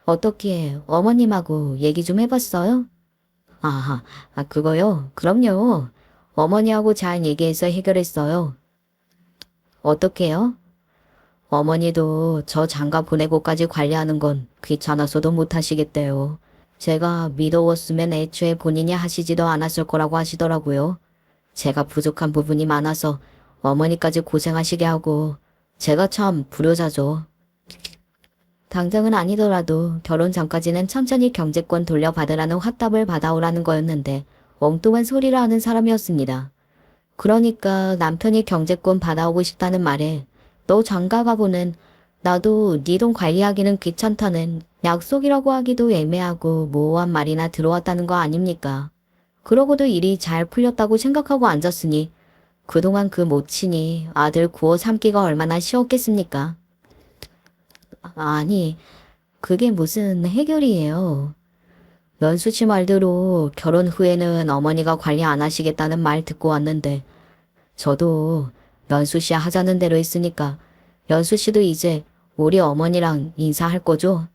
어떻게 어머님하고 얘기 좀 해봤어요? 그거요? 그럼요. 어머니하고 잘 얘기해서 해결했어요. 어떻게요? 어머니도 저 장가 보내고까지 관리하는 건 귀찮아서도 못하시겠대요. 제가 미뤄웠으면 애초에 본인이 하시지도 않았을 거라고 하시더라고요. 제가 부족한 부분이 많아서 어머니까지 고생하시게 하고 제가 참 불효자죠. 당장은 아니더라도 결혼 전까지는 천천히 경제권 돌려받으라는 화답을 받아오라는 거였는데 엉뚱한 소리를 하는 사람이었습니다. 그러니까 남편이 경제권 받아오고 싶다는 말에 너 장가 가보는 나도 네 돈 관리하기는 귀찮다는 약속이라고 하기도 애매하고 모호한 말이나 들어왔다는 거 아닙니까? 그러고도 일이 잘 풀렸다고 생각하고 앉았으니 그동안 그 모친이 아들 구워 삼기가 얼마나 쉬웠겠습니까? 아니, 그게 무슨 해결이에요. 연수 씨 말대로 결혼 후에는 어머니가 관리 안 하시겠다는 말 듣고 왔는데 저도 연수 씨 하자는 대로 했으니까 연수 씨도 이제 우리 어머니랑 인사할 거죠?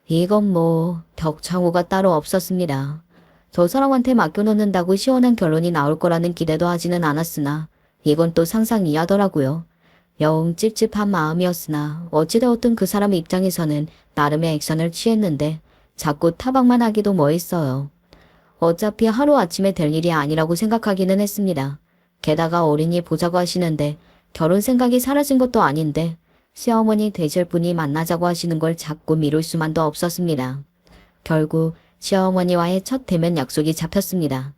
이건 뭐 격창후가 따로 없었습니다. 저 사람한테 맡겨놓는다고 시원한 결론이 나올 거라는 기대도 하지는 않았으나 이건 또 상상 이하더라고요. 영 찝찝한 마음이었으나 어찌되었든 그 사람 입장에서는 나름의 액션을 취했는데 자꾸 타박만 하기도 뭐했어요. 어차피 하루아침에 될 일이 아니라고 생각하기는 했습니다. 게다가 어린이 보자고 하시는데 결혼 생각이 사라진 것도 아닌데 시어머니 되실 분이 만나자고 하시는 걸 자꾸 미룰 수만도 없었습니다. 결국 시어머니와의 첫 대면 약속이 잡혔습니다.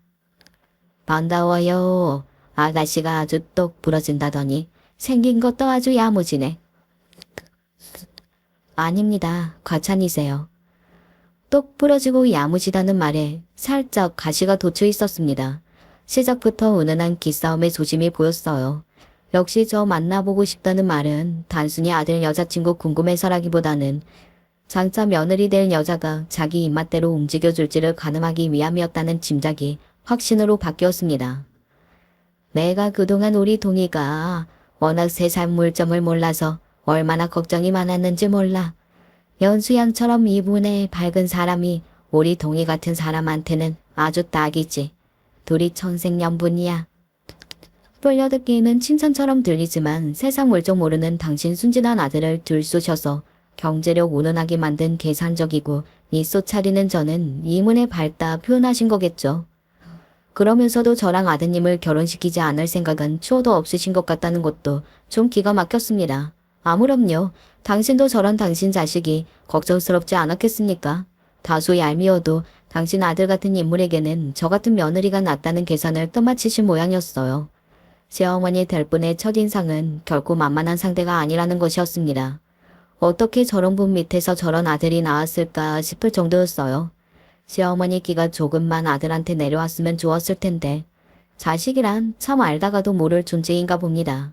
반가워요. 아가씨가 아주 똑 부러진다더니 생긴 것도 아주 야무지네. 아닙니다. 과찬이세요. 똑 부러지고 야무지다는 말에 살짝 가시가 돋쳐 있었습니다. 시작부터 은은한 기싸움의 조짐이 보였어요. 역시 저 만나보고 싶다는 말은 단순히 아들 여자친구 궁금해서라기보다는 장차 며느리 될 여자가 자기 입맛대로 움직여줄지를 가늠하기 위함이었다는 짐작이 확신으로 바뀌었습니다. 내가 그동안 우리 동희가 워낙 세상 물정을 몰라서 얼마나 걱정이 많았는지 몰라. 연수양처럼 이분의 밝은 사람이 우리 동희 같은 사람한테는 아주 딱이지. 둘이 천생연분이야. 돌려듣기에는 칭찬처럼 들리지만 세상 물정 모르는 당신 순진한 아들을 들쑤셔서 경제력 운운하게 만든 계산적이고 니소 차리는 저는 이문에 밝다 표현하신 거겠죠. 그러면서도 저랑 아드님을 결혼시키지 않을 생각은 추호도 없으신 것 같다는 것도 좀 기가 막혔습니다. 아무렴요. 당신도 저런 당신 자식이 걱정스럽지 않았겠습니까? 다소 얄미워도 당신 아들 같은 인물에게는 저 같은 며느리가 낫다는 계산을 떠마치신 모양이었어요. 시어머니 될 분의 첫인상은 결코 만만한 상대가 아니라는 것이었습니다. 어떻게 저런 분 밑에서 저런 아들이 나왔을까 싶을 정도였어요. 시어머니 끼가 조금만 아들한테 내려왔으면 좋았을 텐데 자식이란 참 알다가도 모를 존재인가 봅니다.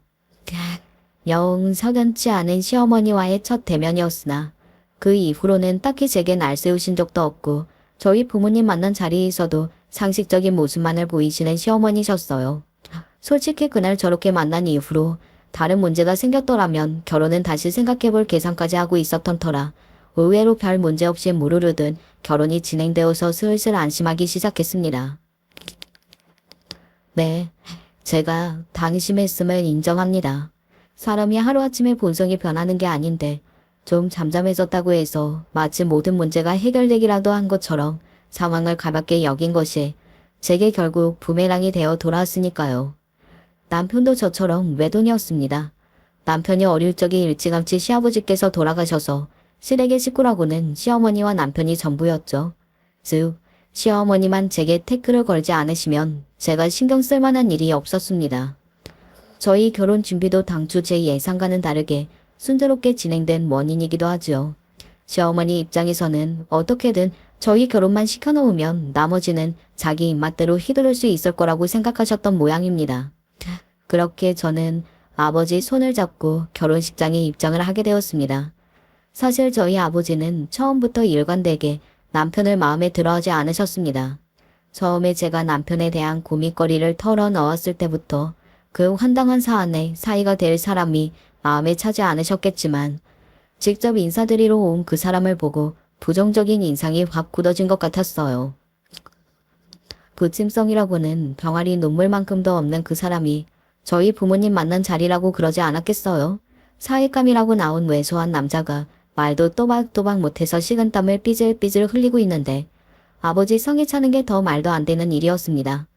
영 석연치 않은 시어머니와의 첫 대면이었으나 그 이후로는 딱히 제게 날세우신 적도 없고 저희 부모님 만난 자리에서도 상식적인 모습만을 보이시는 시어머니셨어요. 솔직히 그날 저렇게 만난 이후로 다른 문제가 생겼더라면 결혼은 다시 생각해볼 계산까지 하고 있었던 터라 의외로 별 문제 없이 무르르듯 결혼이 진행되어서 슬슬 안심하기 시작했습니다. 네, 제가 당심했음을 인정합니다. 사람이 하루아침에 본성이 변하는 게 아닌데 좀 잠잠해졌다고 해서 마치 모든 문제가 해결되기라도 한 것처럼 상황을 가볍게 여긴 것이 제게 결국 부메랑이 되어 돌아왔으니까요. 남편도 저처럼 외동이었습니다. 남편이 어릴 적에 일찌감치 시아버지께서 돌아가셔서 시댁의 식구라고는 시어머니와 남편이 전부였죠. 즉 시어머니만 제게 태클을 걸지 않으시면 제가 신경 쓸 만한 일이 없었습니다. 저희 결혼 준비도 당초 제 예상과는 다르게 순조롭게 진행된 원인이기도 하죠. 시어머니 입장에서는 어떻게든 저희 결혼만 시켜놓으면 나머지는 자기 입맛대로 휘두를 수 있을 거라고 생각하셨던 모양입니다. 그렇게 저는 아버지 손을 잡고 결혼식장에 입장을 하게 되었습니다. 사실 저희 아버지는 처음부터 일관되게 남편을 마음에 들어하지 않으셨습니다. 처음에 제가 남편에 대한 고민거리를 털어넣었을 때부터 그 황당한 사안에 사이가 될 사람이 마음에 차지 않으셨겠지만 직접 인사드리러 온 그 사람을 보고 부정적인 인상이 확 굳어진 것 같았어요. 부침성이라고는 병아리 눈물만큼도 없는 그 사람이 저희 부모님 만난 자리라고 그러지 않았겠어요? 사윗감이라고 나온 왜소한 남자가 말도 또박또박 못해서 식은땀을 삐질삐질 흘리고 있는데 아버지 성에 차는 게 더 말도 안 되는 일이었습니다.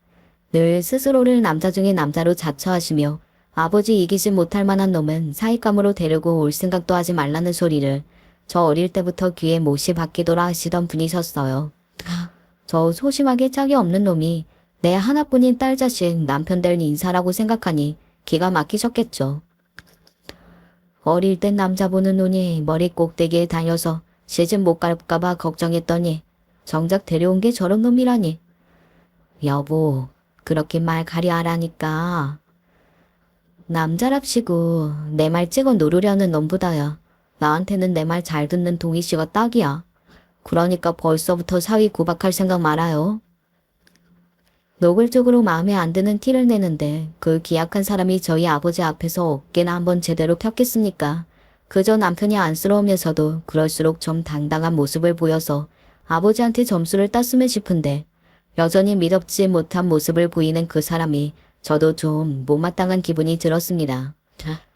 늘 스스로를 남자 중에 남자로 자처하시며 아버지 이기지 못할 만한 놈은 사윗감으로 데리고 올 생각도 하지 말라는 소리를 저 어릴 때부터 귀에 못이 박히도록 하시던 분이셨어요. 저 소심하게 짝이 없는 놈이 내 하나뿐인 딸 자식 남편 될 인사라고 생각하니 기가 막히셨겠죠. 어릴 땐 남자 보는 눈이 머리 꼭대기에 달려서 시집 못 갈까봐 걱정했더니 정작 데려온 게 저런 놈이라니. 여보, 그렇게 말 가려 하라니까. 남자랍시고 내 말 찍어 누르려는 놈보다야 나한테는 내 말 잘 듣는 동희 씨가 딱이야. 그러니까 벌써부터 사위 구박할 생각 말아요. 노골적으로 마음에 안 드는 티를 내는데 그 기약한 사람이 저희 아버지 앞에서 어깨나 한번 제대로 폈겠습니까? 그저 남편이 안쓰러우면서도 그럴수록 좀 당당한 모습을 보여서 아버지한테 점수를 땄으면 싶은데 여전히 미덥지 못한 모습을 보이는 그 사람이 저도 좀 못마땅한 기분이 들었습니다.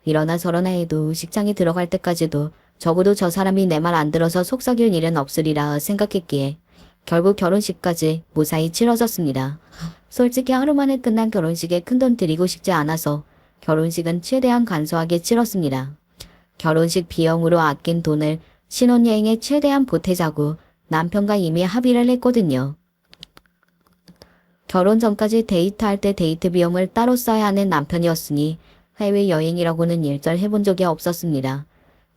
이러나 저러나 해도 직장에 들어갈 때까지도 적어도 저 사람이 내 말 안 들어서 속썩일 일은 없으리라 생각했기에 결국 결혼식까지 무사히 치러졌습니다. 솔직히 하루 만에 끝난 결혼식에 큰돈 들이고 싶지 않아서 결혼식은 최대한 간소하게 치렀습니다. 결혼식 비용으로 아낀 돈을 신혼여행에 최대한 보태자고 남편과 이미 합의를 했거든요. 결혼 전까지 데이트할 때 데이트 비용을 따로 써야 하는 남편이었으니 해외여행이라고는 일절 해본 적이 없었습니다.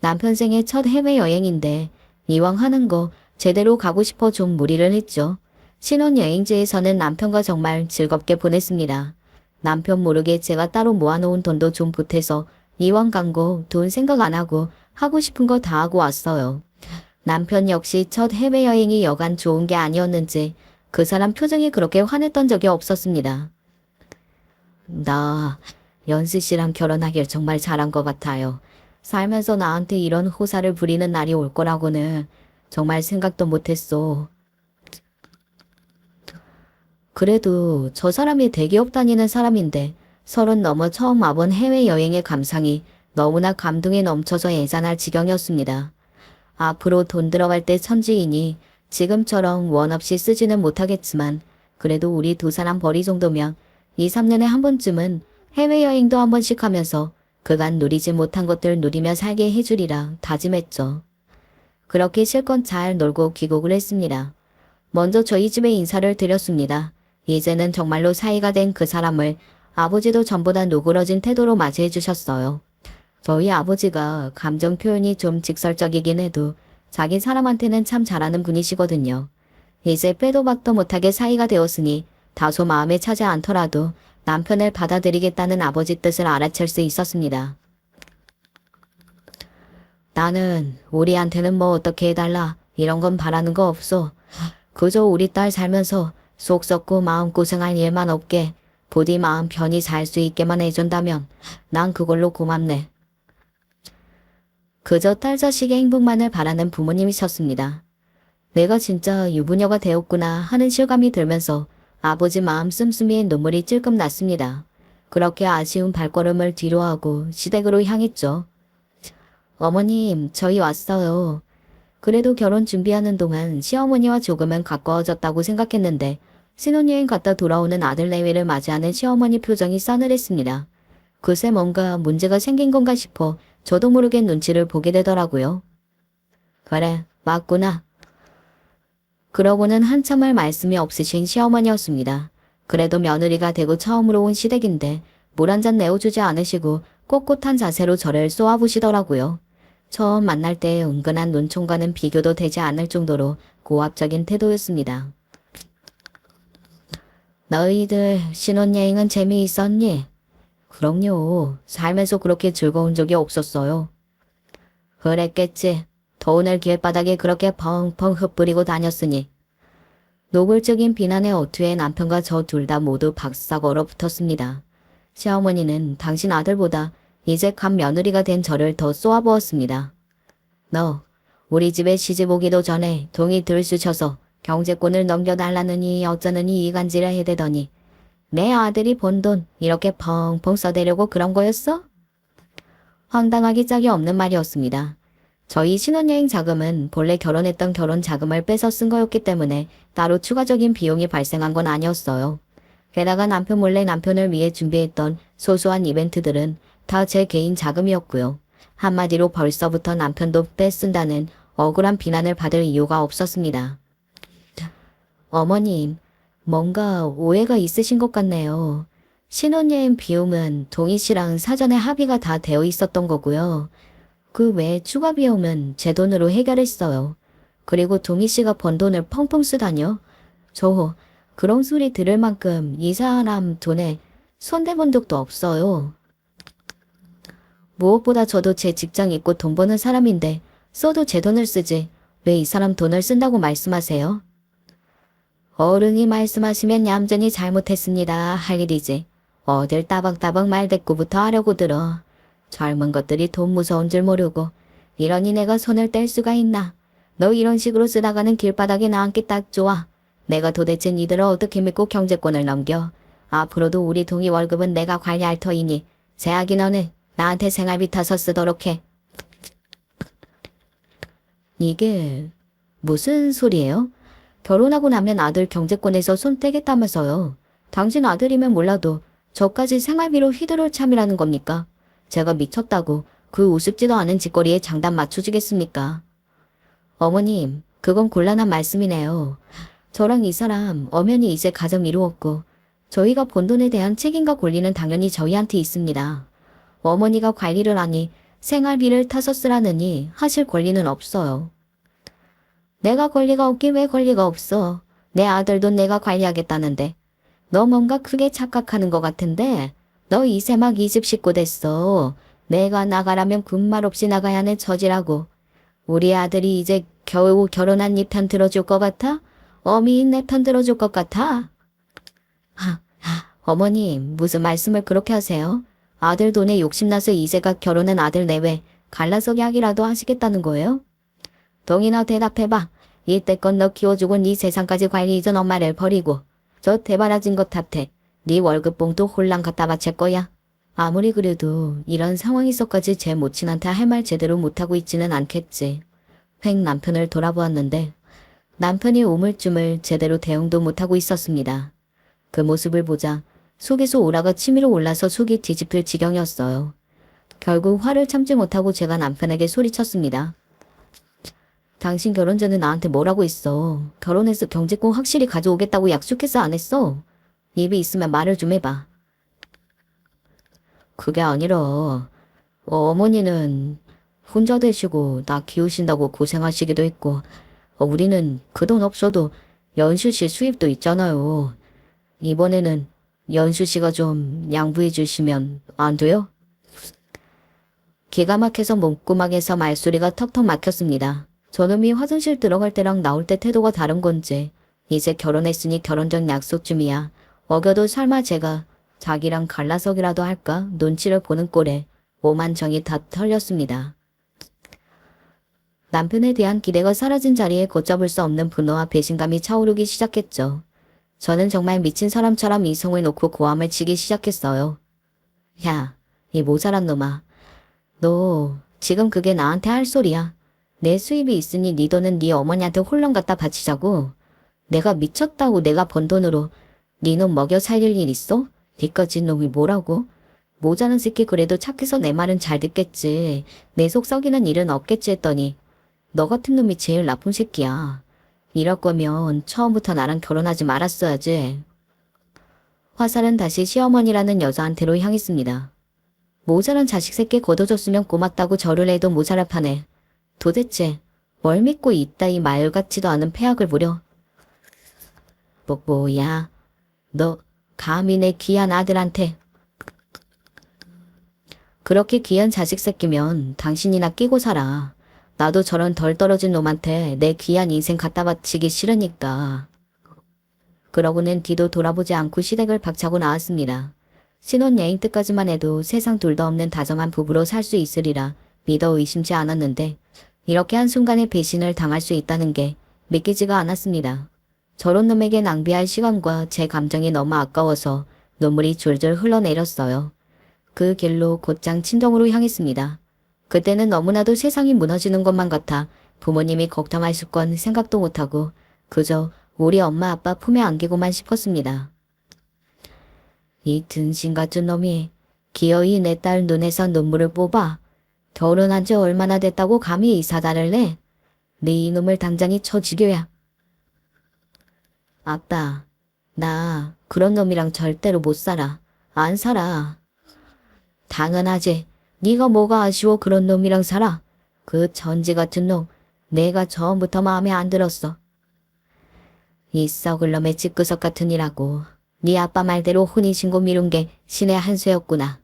남편 생애 첫 해외여행인데 이왕 하는 거 제대로 가고 싶어 좀 무리를 했죠. 신혼여행지에서는 남편과 정말 즐겁게 보냈습니다. 남편 모르게 제가 따로 모아놓은 돈도 좀 보태서 이왕 간 거 돈 생각 안 하고 하고 싶은 거 다 하고 왔어요. 남편 역시 첫 해외여행이 여간 좋은 게 아니었는지 그 사람 표정이 그렇게 환했던 적이 없었습니다. 나 연수 씨랑 결혼하길 정말 잘한 것 같아요. 살면서 나한테 이런 호사를 부리는 날이 올 거라고는 정말 생각도 못했어. 그래도 저 사람이 대기업 다니는 사람인데 30 넘어 처음 와본 해외여행의 감상이 너무나 감동에 넘쳐서 애잔할 지경이었습니다. 앞으로 돈 들어갈 때 천지이니 지금처럼 원 없이 쓰지는 못하겠지만 그래도 우리 두 사람 벌이 정도면 2, 3년에 한 번쯤은 해외여행도 한 번씩 하면서 그간 누리지 못한 것들 누리며 살게 해주리라 다짐했죠. 그렇게 실컷 잘 놀고 귀국을 했습니다. 먼저 저희 집에 인사를 드렸습니다. 이제는 정말로 사이가 된 그 사람을 아버지도 전보다 누그러진 태도로 맞이해 주셨어요. 저희 아버지가 감정 표현이 좀 직설적이긴 해도 자기 사람한테는 참 잘하는 분이시거든요. 이제 빼도 박도 못하게 사이가 되었으니 다소 마음에 차지 않더라도 남편을 받아들이겠다는 아버지 뜻을 알아챌 수 있었습니다. 나는 우리한테는 뭐 어떻게 해달라 이런 건 바라는 거 없어. 그저 우리 딸 살면서 속 썩고 마음고생할 일만 없게 부디 마음 편히 살 수 있게만 해준다면 난 그걸로 고맙네. 그저 딸 자식의 행복만을 바라는 부모님이셨습니다. 내가 진짜 유부녀가 되었구나 하는 실감이 들면서 아버지 마음 씀씀이에 눈물이 찔끔 났습니다. 그렇게 아쉬운 발걸음을 뒤로하고 시댁으로 향했죠. 어머님, 저희 왔어요. 그래도 결혼 준비하는 동안 시어머니와 조금은 가까워졌다고 생각했는데 신혼여행 갔다 돌아오는 아들 내외를 맞이하는 시어머니 표정이 싸늘했습니다. 글쎄 뭔가 문제가 생긴 건가 싶어 저도 모르게 눈치를 보게 되더라고요. 그래, 맞구나. 그러고는 한참을 말씀이 없으신 시어머니였습니다. 그래도 며느리가 되고 처음으로 온 시댁인데 물 한 잔 내어주지 않으시고 꼿꼿한 자세로 저를 쏘아보시더라고요. 처음 만날 때 은근한 눈총과는 비교도 되지 않을 정도로 고압적인 태도였습니다. 너희들 신혼여행은 재미있었니? 그럼요. 살면서 그렇게 즐거운 적이 없었어요. 그랬겠지. 돈을 길바닥에 그렇게 펑펑 흩뿌리고 다녔으니. 노골적인 비난의 어투에 남편과 저 둘 다 모두 박싹 얼어붙었습니다. 시어머니는 당신 아들보다 이제 갓 며느리가 된 저를 더 쏘아부었습니다. 너 우리 집에 시집 오기도 전에 동이 들쑤셔서 경제권을 넘겨달라느니 어쩌느니 이간질을 해대더니 내 아들이 번 돈 이렇게 펑펑 써대려고 그런 거였어? 황당하기 짝이 없는 말이었습니다. 저희 신혼여행 자금은 본래 결혼했던 결혼 자금을 빼서 쓴 거였기 때문에 따로 추가적인 비용이 발생한 건 아니었어요. 게다가 남편 몰래 남편을 위해 준비했던 소소한 이벤트들은 다 제 개인 자금이었고요. 한마디로 벌써부터 남편도 떼쓴다는 억울한 비난을 받을 이유가 없었습니다. 어머님, 뭔가 오해가 있으신 것 같네요. 신혼여행 비용은 동희 씨랑 사전에 합의가 다 되어 있었던 거고요. 그 외에 추가 비용은 제 돈으로 해결했어요. 그리고 동희 씨가 번 돈을 펑펑 쓰다뇨? 저 그런 소리 들을 만큼 이 사람 돈에 손대본 적도 없어요. 무엇보다 저도 제 직장 있고 돈 버는 사람인데 써도 제 돈을 쓰지 왜 이 사람 돈을 쓴다고 말씀하세요? 어른이 말씀하시면 얌전히 잘못했습니다 할 일이지. 어딜 따박따박 말대꾸부터 하려고 들어. 젊은 것들이 돈 무서운 줄 모르고 이러니 내가 손을 뗄 수가 있나. 너 이런 식으로 쓰다가는 길바닥에 나앉기 딱 좋아. 내가 도대체 니들을 어떻게 믿고 경제권을 넘겨. 앞으로도 우리 동이 월급은 내가 관리할 터이니 제약이 너는 나한테 생활비 타서 쓰도록 해. 이게 무슨 소리예요? 결혼하고 나면 아들 경제권에서 손 떼겠다면서요. 당신 아들이면 몰라도 저까지 생활비로 휘두를 참이라는 겁니까? 제가 미쳤다고 그 우습지도 않은 짓거리에 장단 맞춰주겠습니까? 어머님, 그건 곤란한 말씀이네요. 저랑 이 사람 엄연히 이제 가정 이루었고 저희가 번 돈에 대한 책임과 권리는 당연히 저희한테 있습니다. 어머니가 관리를 하니 생활비를 타서 쓰라느니 하실 권리는 없어요. 내가 권리가 없긴 왜 권리가 없어. 내 아들 돈 내가 관리하겠다는데. 너 뭔가 크게 착각하는 것 같은데 너 이제 막 2집 식구 됐어. 내가 나가라면 군말 없이 나가야 하는 처지라고. 우리 아들이 이제 겨우 결혼한 네 편 들어줄 것 같아? 어미인 내 편 들어줄 것 같아? 어머님 무슨 말씀을 그렇게 하세요? 아들 돈에 욕심나서 이제가 결혼한 아들 내외 갈라서기 하기라도 하시겠다는 거예요? 동이나 대답해봐. 이때껏 너 키워주고 네 세상까지 관리 이전 엄마를 버리고 저 대바라진 것 탓해. 네 월급 봉도 홀랑 갖다 바칠 거야. 아무리 그래도 이런 상황에서까지 제 모친한테 할 말 제대로 못하고 있지는 않겠지. 횡 남편을 돌아보았는데 남편이 우물쭈물 제대로 대응도 못하고 있었습니다. 그 모습을 보자 속에서 오라가 치밀어 올라서 속이 뒤집힐 지경이었어요. 결국 화를 참지 못하고 제가 남편에게 소리쳤습니다. 당신 결혼 전에 나한테 뭐라고 했어. 결혼해서 경제권 확실히 가져오겠다고 약속해서 안 했어. 입이 있으면 말을 좀 해봐. 그게 아니라 어머니는 혼자 되시고 나 키우신다고 고생하시기도 했고 우리는 그 돈 없어도 연수 씨 수입도 있잖아요. 이번에는 연수 씨가 좀 양보해 주시면 안 돼요? 기가 막혀서 몸구멍에서 말소리가 턱턱 막혔습니다. 저놈이 화장실 들어갈 때랑 나올 때 태도가 다른 건지 이제 결혼했으니 결혼 전 약속쯤이야. 어겨도 설마 제가 자기랑 갈라서기라도 할까 눈치를 보는 꼴에 오만 정이 다 털렸습니다. 남편에 대한 기대가 사라진 자리에 걷잡을 수 없는 분노와 배신감이 차오르기 시작했죠. 저는 정말 미친 사람처럼 이성을 놓고 고함을 치기 시작했어요. 야, 이 모자란 놈아. 너 지금 그게 나한테 할 소리야. 내 수입이 있으니 네 돈은 네 어머니한테 홀랑 갖다 바치자고. 내가 미쳤다고 내가 번 돈으로 네 놈 먹여 살릴 일 있어? 니까지 놈이 뭐라고? 모자란 새끼 그래도 착해서 내 말은 잘 듣겠지. 내 속 썩이는 일은 없겠지 했더니 너 같은 놈이 제일 나쁜 새끼야. 이럴 거면 처음부터 나랑 결혼하지 말았어야지. 화살은 다시 시어머니라는 여자한테로 향했습니다. 모자란 자식 새끼 거둬줬으면 고맙다고 절을 해도 모자랄 판에 도대체 뭘 믿고 이따위 말 같지도 않은 폐악을 부려. 뭐야. 너 감히 내 귀한 아들한테. 그렇게 귀한 자식 새끼면 당신이나 끼고 살아. 나도 저런 덜 떨어진 놈한테 내 귀한 인생 갖다 바치기 싫으니까. 그러고는 뒤도 돌아보지 않고 시댁을 박차고 나왔습니다. 신혼여행 때까지만 해도 세상 둘도 없는 다정한 부부로 살 수 있으리라 믿어 의심치 않았는데 이렇게 한순간에 배신을 당할 수 있다는 게 믿기지가 않았습니다. 저런 놈에게 낭비할 시간과 제 감정이 너무 아까워서 눈물이 줄줄 흘러내렸어요. 그 길로 곧장 친정으로 향했습니다. 그때는 너무나도 세상이 무너지는 것만 같아 부모님이 걱정하실 건 생각도 못하고 그저 우리 엄마 아빠 품에 안기고만 싶었습니다. 이 등신 같은 놈이 기어이 내 딸 눈에서 눈물을 뽑아. 결혼한 지 얼마나 됐다고 감히 이 사단을 내? 네 이놈을 당장이 쳐 죽여야. 아빠, 나 그런 놈이랑 절대로 못 살아. 안 살아. 당연하지. 네가 뭐가 아쉬워 그런 놈이랑 살아. 그 전지 같은 놈. 내가 처음부터 마음에 안 들었어. 이 썩을 놈의 집구석 같은 이라고. 네 아빠 말대로 혼인신고 미룬 게 신의 한 수였구나.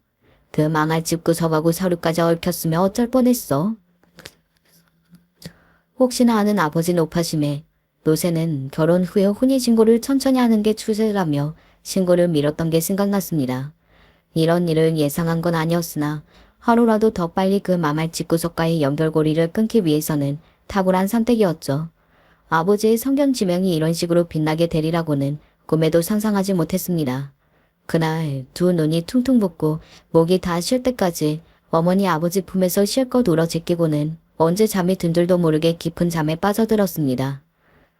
그 망할 집구석하고 서류까지 얽혔으면 어쩔 뻔했어. 혹시나 하는 아버지 높아심에 노새는 결혼 후에 혼인신고를 천천히 하는 게 추세라며 신고를 미뤘던 게 생각났습니다. 이런 일을 예상한 건 아니었으나 하루라도 더 빨리 그 망할 집구석과의 연결고리를 끊기 위해서는 탁월한 선택이었죠. 아버지의 성견 지명이 이런 식으로 빛나게 되리라고는 꿈에도 상상하지 못했습니다. 그날 두 눈이 퉁퉁 붓고 목이 다 쉴 때까지 어머니 아버지 품에서 실컷 울어 제끼고는 언제 잠이 든 줄도 모르게 깊은 잠에 빠져들었습니다.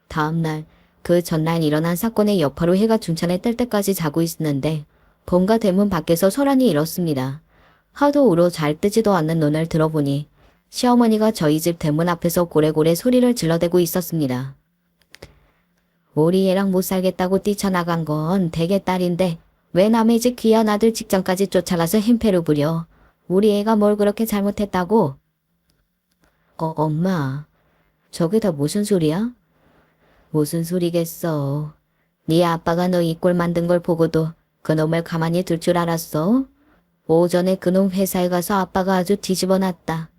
다음날 그 전날 일어난 사건의 여파로 해가 중천에 뜰 때까지 자고 있었는데 본가 대문 밖에서 소란이 일었습니다. 하도 울어 잘 뜨지도 않는 눈을 들어보니 시어머니가 저희 집 대문 앞에서 고래고래 소리를 질러대고 있었습니다. 우리 애랑 못 살겠다고 뛰쳐나간 건 대개 딸인데 왜 남의 집 귀한 아들 직장까지 쫓아가서 행패를 부려. 우리 애가 뭘 그렇게 잘못했다고? 엄마. 저게 다 무슨 소리야? 무슨 소리겠어. 네 아빠가 너 이 꼴 만든 걸 보고도 그놈을 가만히 둘 줄 알았어? 오전에 그놈 회사에 가서 아빠가 아주 뒤집어 놨다.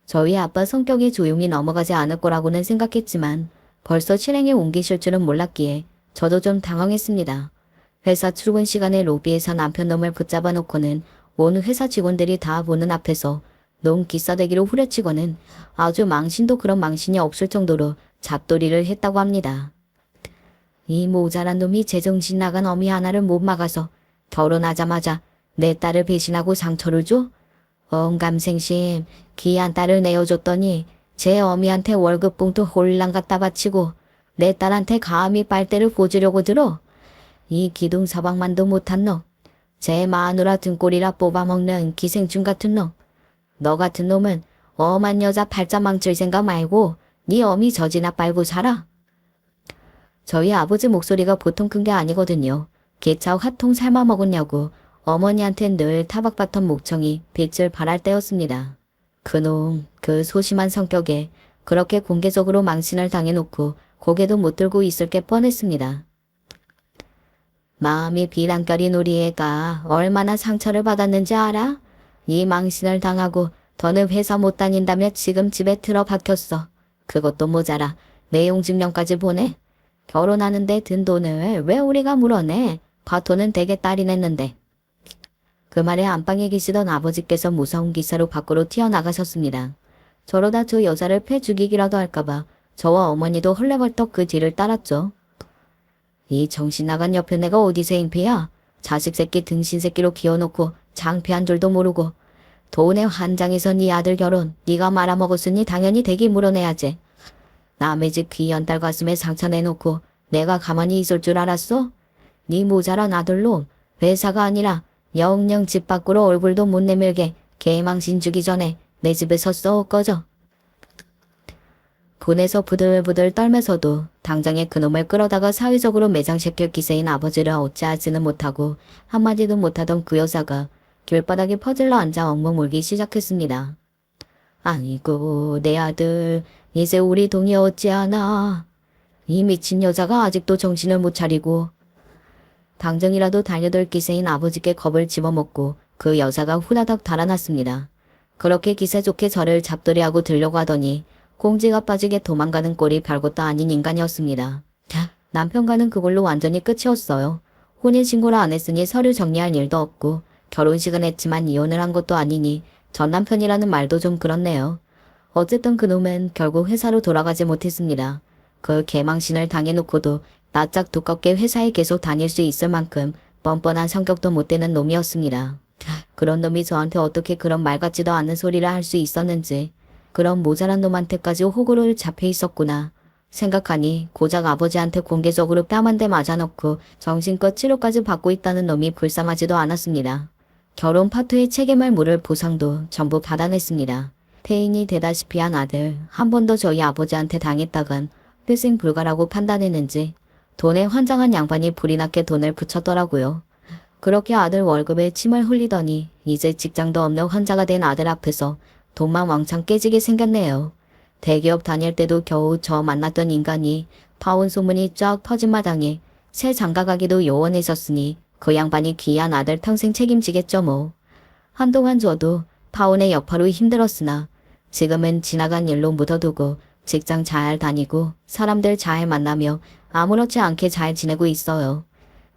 저희 아빠 성격이 조용히 넘어가지 않을 거라고는 생각했지만 벌써 실행에 옮기실 줄은 몰랐기에 저도 좀 당황했습니다. 회사 출근 시간에 로비에서 남편 놈을 붙잡아 놓고는 온 회사 직원들이 다 보는 앞에서 놈 기싸대기로 후려치고는 아주 망신도 그런 망신이 없을 정도로 잡돌이를 했다고 합니다. 이 모자란 놈이 제정신 나간 어미 하나를 못 막아서 결혼하자마자 내 딸을 배신하고 상처를 줘? 언감생심 귀한 딸을 내어줬더니 제 어미한테 월급 봉투 홀랑 갖다 바치고 내 딸한테 감히 빨대를 보주려고 들어? 이 기둥서방만도 못한 놈. 제 마누라 등골이라 뽑아먹는 기생충 같은 놈. 너 같은 놈은 엄한 여자 팔자 망칠 생각 말고 네 어미 젖이나 빨고 살아. 저희 아버지 목소리가 보통 큰 게 아니거든요. 개차 화통 삶아 먹었냐고 어머니한텐 늘 타박받던 목청이 빛을 발할 때였습니다. 그놈, 그 소심한 성격에 그렇게 공개적으로 망신을 당해놓고 고개도 못 들고 있을 게 뻔했습니다. 마음이 비랑결인 우리 애가 얼마나 상처를 받았는지 알아? 이 망신을 당하고 더는 회사 못 다닌다며 지금 집에 틀어박혔어. 그것도 모자라 내용증명까지 보내? 결혼하는데 든 돈을 왜 우리가 물어내? 과토는 대개 딸이 냈는데. 그 말에 안방에 계시던 아버지께서 무서운 기사로 밖으로 튀어나가셨습니다. 저러다 저 여자를 패 죽이기라도 할까봐 저와 어머니도 헐레벌떡 그 뒤를 따랐죠. 이 정신나간 옆에 내가 어디서 행패야? 자식 새끼 등신 새끼로 키워놓고 장피한 줄도 모르고 돈에 환장해서 네 아들 결혼 네가 말아먹었으니 당연히 대기 물어내야지. 남의 집 귀한 딸 가슴에 상처 내놓고 내가 가만히 있을 줄 알았어? 네 모자란 아들놈 회사가 아니라 영영 집 밖으로 얼굴도 못 내밀게 개망신 주기 전에 내 집에서 썩 꺼져. 분해서 부들부들 떨면서도 당장에 그놈을 끌어다가 사회적으로 매장시킬 기세인 아버지를 어찌하지는 못하고 한마디도 못하던 그 여자가 길바닥에 퍼질러 앉아 엉엉 울기 시작했습니다. 아이고 내 아들 이제 우리 동이 어찌하나. 이 미친 여자가 아직도 정신을 못 차리고. 당장이라도 달려들 기세인 아버지께 겁을 집어먹고 그 여자가 후다닥 달아났습니다. 그렇게 기세 좋게 저를 잡돌이하고 들려고 하더니 공지가 빠지게 도망가는 꼴이 별것도 아닌 인간이었습니다. 남편과는 그걸로 완전히 끝이었어요. 혼인신고를 안 했으니 서류 정리할 일도 없고 결혼식은 했지만 이혼을 한 것도 아니니 전 남편이라는 말도 좀 그렇네요. 어쨌든 그놈은 결국 회사로 돌아가지 못했습니다. 그 개망신을 당해놓고도 낯짝 두껍게 회사에 계속 다닐 수 있을 만큼 뻔뻔한 성격도 못 되는 놈이었습니다. 그런 놈이 저한테 어떻게 그런 말 같지도 않은 소리를 할 수 있었는지, 그런 모자란 놈한테까지 호구를 잡혀 있었구나 생각하니 고작 아버지한테 공개적으로 뺨 한 대 맞아놓고 정신껏 치료까지 받고 있다는 놈이 불쌍하지도 않았습니다. 결혼 파토의 책임을 물을 보상도 전부 받아냈습니다. 태인이 되다시피 한 아들 한 번 더 저희 아버지한테 당했다간 필생 불가라고 판단했는지 돈에 환장한 양반이 불이 났게 돈을 붙였더라고요. 그렇게 아들 월급에 침을 흘리더니 이제 직장도 없는 환자가 된 아들 앞에서 돈만 왕창 깨지게 생겼네요. 대기업 다닐 때도 겨우 저 만났던 인간이 파혼 소문이 쫙 퍼진 마당에 새 장가가기도 요원했었으니 그 양반이 귀한 아들 평생 책임지겠죠 뭐. 한동안 저도 파혼의 여파로 힘들었으나 지금은 지나간 일로 묻어두고 직장 잘 다니고 사람들 잘 만나며 아무렇지 않게 잘 지내고 있어요.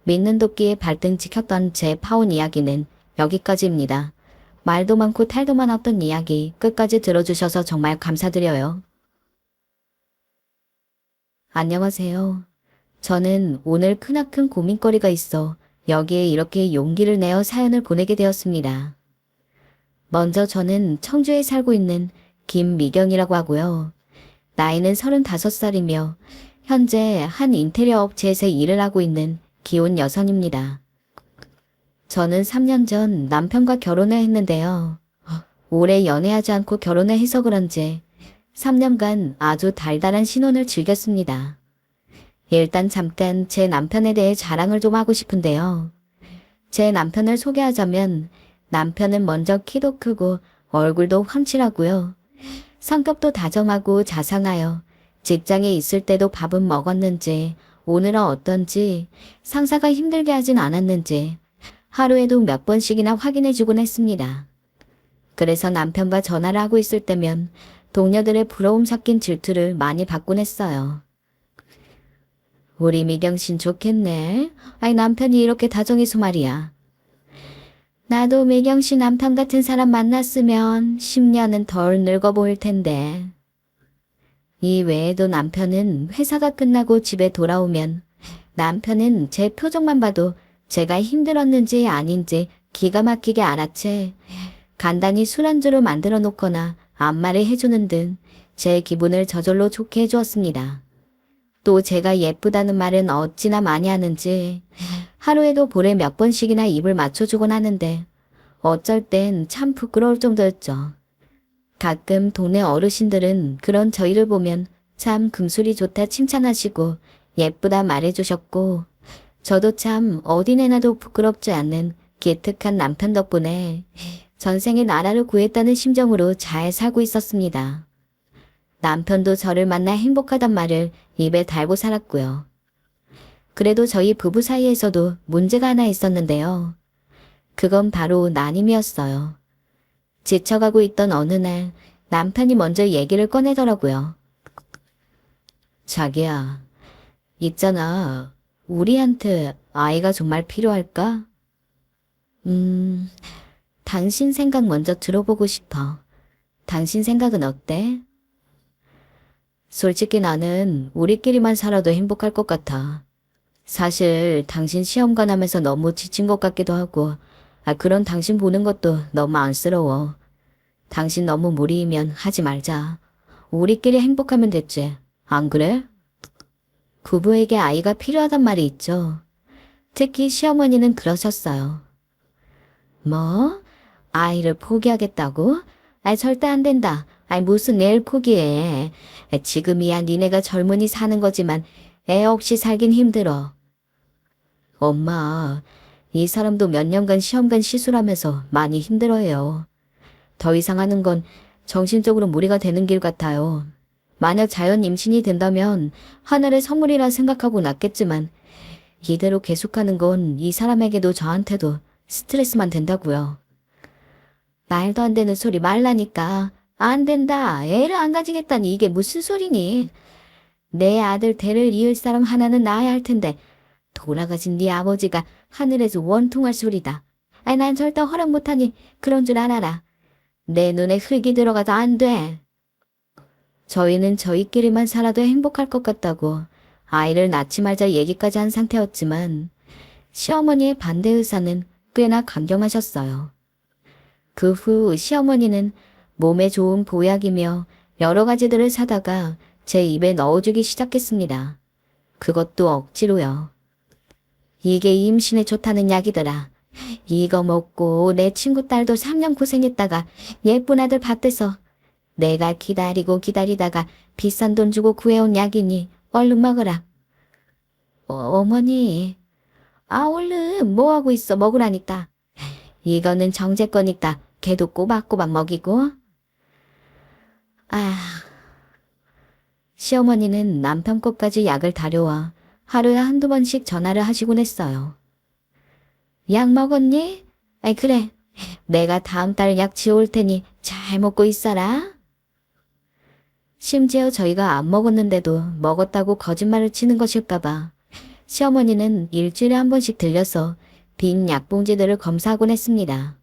믿는 도끼에 발등 찍혔던 제 파혼 이야기는 여기까지입니다. 말도 많고 탈도 많았던 이야기 끝까지 들어주셔서 정말 감사드려요. 안녕하세요. 저는 오늘 크나큰 고민거리가 있어 여기에 이렇게 용기를 내어 사연을 보내게 되었습니다. 먼저 저는 청주에 살고 있는 김미경이라고 하고요. 나이는 35살이며 현재 한 인테리어 업체에서 일을 하고 있는 기혼 여성입니다. 저는 3년 전 남편과 결혼을 했는데요. 오래 연애하지 않고 결혼을 해서 그런지 3년간 아주 달달한 신혼을 즐겼습니다. 일단 잠깐 제 남편에 대해 자랑을 좀 하고 싶은데요. 제 남편을 소개하자면 남편은 먼저 키도 크고 얼굴도 훤칠하고요. 성격도 다정하고 자상하여 직장에 있을 때도 밥은 먹었는지 오늘은 어떤지 상사가 힘들게 하진 않았는지 하루에도 몇 번씩이나 확인해주곤 했습니다. 그래서 남편과 전화를 하고 있을 때면 동료들의 부러움 섞인 질투를 많이 받곤 했어요. 우리 미경신 좋겠네. 아이 남편이 이렇게 다정해서 말이야. 나도 미경씨 남편 같은 사람 만났으면 10년은 덜 늙어 보일 텐데. 이 외에도 남편은 회사가 끝나고 집에 돌아오면 남편은 제 표정만 봐도 제가 힘들었는지 아닌지 기가 막히게 알아채 간단히 술안주로 만들어 놓거나 안마를 해주는 등 제 기분을 저절로 좋게 해주었습니다. 또 제가 예쁘다는 말은 어찌나 많이 하는지 하루에도 볼에 몇 번씩이나 입을 맞춰주곤 하는데 어쩔 땐 참 부끄러울 정도였죠. 가끔 동네 어르신들은 그런 저희를 보면 참 금술이 좋다 칭찬하시고 예쁘다 말해주셨고 저도 참 어디 내놔도 부끄럽지 않는 기특한 남편 덕분에 전생에 나라를 구했다는 심정으로 잘 살고 있었습니다. 남편도 저를 만나 행복하단 말을 입에 달고 살았고요. 그래도 저희 부부 사이에서도 문제가 하나 있었는데요. 그건 바로 난임이었어요. 지쳐가고 있던 어느 날 남편이 먼저 얘기를 꺼내더라고요. 자기야, 있잖아. 우리한테 아이가 정말 필요할까? 당신 생각 먼저 들어보고 싶어. 당신 생각은 어때? 솔직히 나는 우리끼리만 살아도 행복할 것 같아. 사실 당신 시험관 하면서 너무 지친 것 같기도 하고 그런 당신 보는 것도 너무 안쓰러워. 당신 너무 무리이면 하지 말자. 우리끼리 행복하면 됐지. 안 그래? 부부에게 아이가 필요하단 말이 있죠. 특히 시어머니는 그러셨어요. 뭐? 아이를 포기하겠다고? 절대 안 된다. 무슨 애를 포기해. 지금이야 니네가 젊은이 사는 거지만 애 없이 살긴 힘들어. 엄마, 이 사람도 몇 년간 시험관 시술하면서 많이 힘들어해요. 더 이상 하는 건 정신적으로 무리가 되는 길 같아요. 만약 자연 임신이 된다면 하늘의 선물이라 생각하고 낳겠지만 이대로 계속하는 건 이 사람에게도 저한테도 스트레스만 된다고요. 말도 안 되는 소리 말라니까. 안 된다. 애를 안 가지겠다니 이게 무슨 소리니. 내 아들 대를 이을 사람 하나는 낳아야 할 텐데 돌아가신 네 아버지가 하늘에서 원통할 소리다. 난 절대 허락 못하니 그런 줄 알아라. 내 눈에 흙이 들어가도 안 돼. 저희는 저희끼리만 살아도 행복할 것 같다고 아이를 낳지 말자 얘기까지 한 상태였지만 시어머니의 반대 의사는 꽤나 강경하셨어요. 그 후 시어머니는 몸에 좋은 보약이며 여러 가지들을 사다가 제 입에 넣어주기 시작했습니다. 그것도 억지로요. 이게 임신에 좋다는 약이더라. 이거 먹고 내 친구 딸도 3년 고생했다가 예쁜 아들 밭에서 내가 기다리고 기다리다가 비싼 돈 주고 구해온 약이니 얼른 먹어라. 어머니. 얼른 뭐하고 있어 먹으라니까. 이거는 정제 거니까 걔도 꼬박꼬박 먹이고. 시어머니는 남편 것까지 약을 다려와 하루에 한두 번씩 전화를 하시곤 했어요. 약 먹었니? 아이, 그래. 내가 다음 달 약 지어올 테니 잘 먹고 있어라. 심지어 저희가 안 먹었는데도 먹었다고 거짓말을 치는 것일까봐 시어머니는 일주일에 한 번씩 들려서 빈 약봉지들을 검사하곤 했습니다.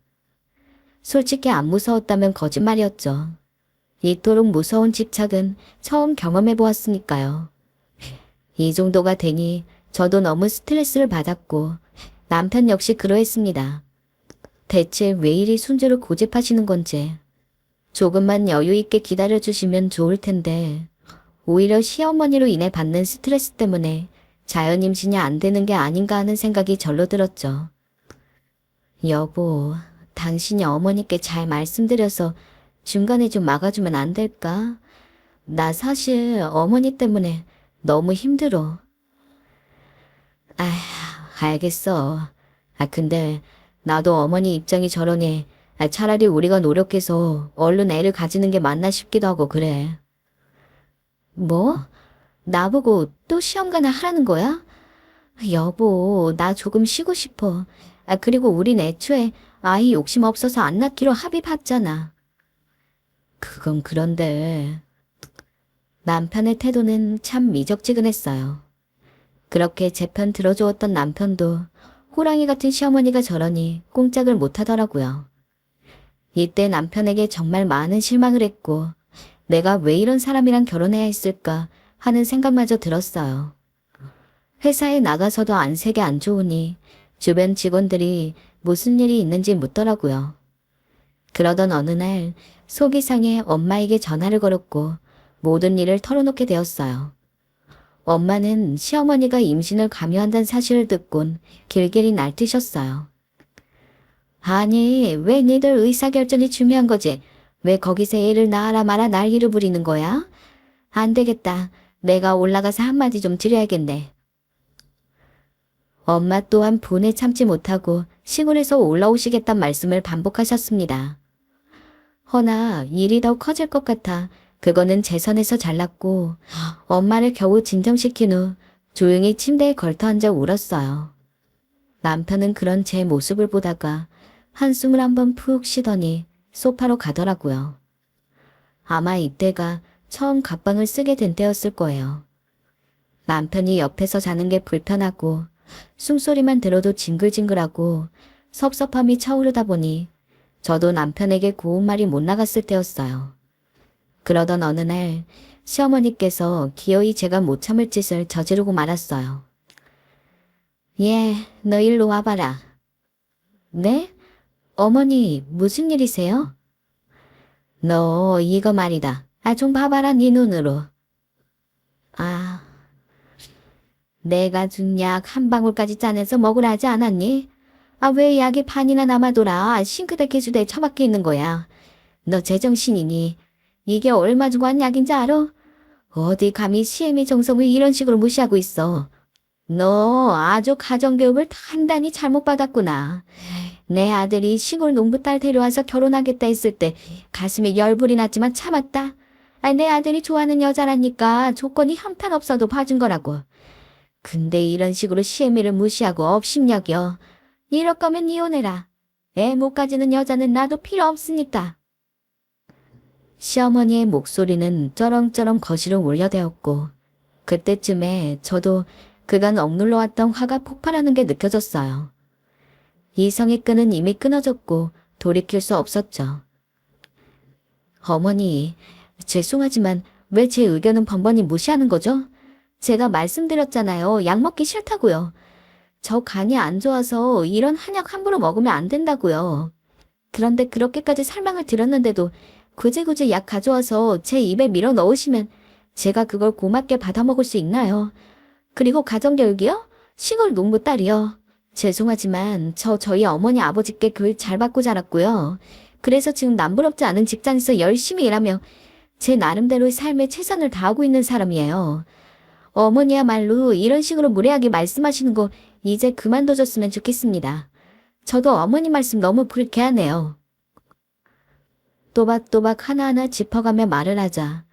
솔직히 안 무서웠다면 거짓말이었죠. 이토록 무서운 집착은 처음 경험해 보았으니까요. 이 정도가 되니 저도 너무 스트레스를 받았고 남편 역시 그러했습니다. 대체 왜 이리 순조를 고집하시는 건지 조금만 여유 있게 기다려주시면 좋을 텐데 오히려 시어머니로 인해 받는 스트레스 때문에 자연 임신이 안 되는 게 아닌가 하는 생각이 절로 들었죠. 여보, 당신이 어머니께 잘 말씀드려서 중간에 좀 막아주면 안 될까? 나 사실 어머니 때문에 너무 힘들어. 아, 알겠어. 근데 나도 어머니 입장이 저러니 차라리 우리가 노력해서 얼른 애를 가지는 게 맞나 싶기도 하고 그래. 뭐? 나보고 또 시험가나 하라는 거야? 여보, 나 조금 쉬고 싶어. 그리고 우린 애초에 아이 욕심 없어서 안 낳기로 합의봤잖아. 그건 그런데 남편의 태도는 참 미적지근했어요. 그렇게 제 편 들어주었던 남편도 호랑이 같은 시어머니가 저러니 꼼짝을 못하더라고요. 이때 남편에게 정말 많은 실망을 했고 내가 왜 이런 사람이랑 결혼해야 했을까 하는 생각마저 들었어요. 회사에 나가서도 안색이 안 좋으니 주변 직원들이 무슨 일이 있는지 묻더라고요. 그러던 어느 날 속이 상해 엄마에게 전화를 걸었고 모든 일을 털어놓게 되었어요. 엄마는 시어머니가 임신을 강요한다는 사실을 듣곤 길길이 날뛰셨어요. 아니, 왜 니들 의사결정이 중요한 거지? 왜 거기서 애를 낳아라 마라 난리를 부리는 거야? 안 되겠다. 내가 올라가서 한마디 좀 드려야겠네. 엄마 또한 분에 참지 못하고 시골에서 올라오시겠단 말씀을 반복하셨습니다. 허나 일이 더 커질 것 같아 그거는 제 선에서 잘났고 엄마를 겨우 진정시킨 후 조용히 침대에 걸터앉아 울었어요. 남편은 그런 제 모습을 보다가 한숨을 한번 푹 쉬더니 소파로 가더라고요. 아마 이때가 처음 갑방을 쓰게 된 때였을 거예요. 남편이 옆에서 자는 게 불편하고 숨소리만 들어도 징글징글하고 섭섭함이 차오르다 보니 저도 남편에게 고운 말이 못 나갔을 때였어요. 그러던 어느 날 시어머니께서 기어이 제가 못 참을 짓을 저지르고 말았어요. 예, 너 일로 와봐라. 네? 어머니, 무슨 일이세요? 너 이거 말이다. 좀 봐봐라 네 눈으로. 내가 준 약 한 방울까지 짜내서 먹으라 하지 않았니? 왜 약이 반이나 남아돌아 싱크대 개수대에 처박혀 있는 거야. 너 제정신이니? 이게 얼마 주고 한 약인지 알아? 어디 감히 시애미 정성을 이런 식으로 무시하고 있어. 너 아주 가정교육을 단단히 잘못 받았구나. 내 아들이 시골 농부딸 데려와서 결혼하겠다 했을 때 가슴에 열불이 났지만 참았다. 내 아들이 좋아하는 여자라니까 조건이 형편없어도 봐준 거라고. 근데 이런 식으로 시애미를 무시하고 업신여겨. 이럴 거면 이혼해라. 애 못 가지는 여자는 나도 필요 없으니까. 시어머니의 목소리는 쩌렁쩌렁 거실로 울려대었고 그때쯤에 저도 그간 억눌러왔던 화가 폭발하는 게 느껴졌어요. 이성의 끈은 이미 끊어졌고 돌이킬 수 없었죠. 어머니, 죄송하지만 왜 제 의견은 번번이 무시하는 거죠? 제가 말씀드렸잖아요. 약 먹기 싫다고요. 저 간이 안 좋아서 이런 한약 함부로 먹으면 안 된다고요. 그런데 그렇게까지 설명을 드렸는데도 구제구제 약 가져와서 제 입에 밀어 넣으시면 제가 그걸 고맙게 받아 먹을 수 있나요? 그리고 가정교육이요? 시골 농부 딸이요. 죄송하지만 저희 어머니 아버지께 교육 잘 받고 자랐고요. 그래서 지금 남부럽지 않은 직장에서 열심히 일하며 제 나름대로의 삶에 최선을 다하고 있는 사람이에요. 어머니야말로 이런 식으로 무례하게 말씀하시는 거 이제 그만둬줬으면 좋겠습니다. 저도 어머니 말씀 너무 불쾌하네요. 또박또박 하나하나 짚어가며 말을 하자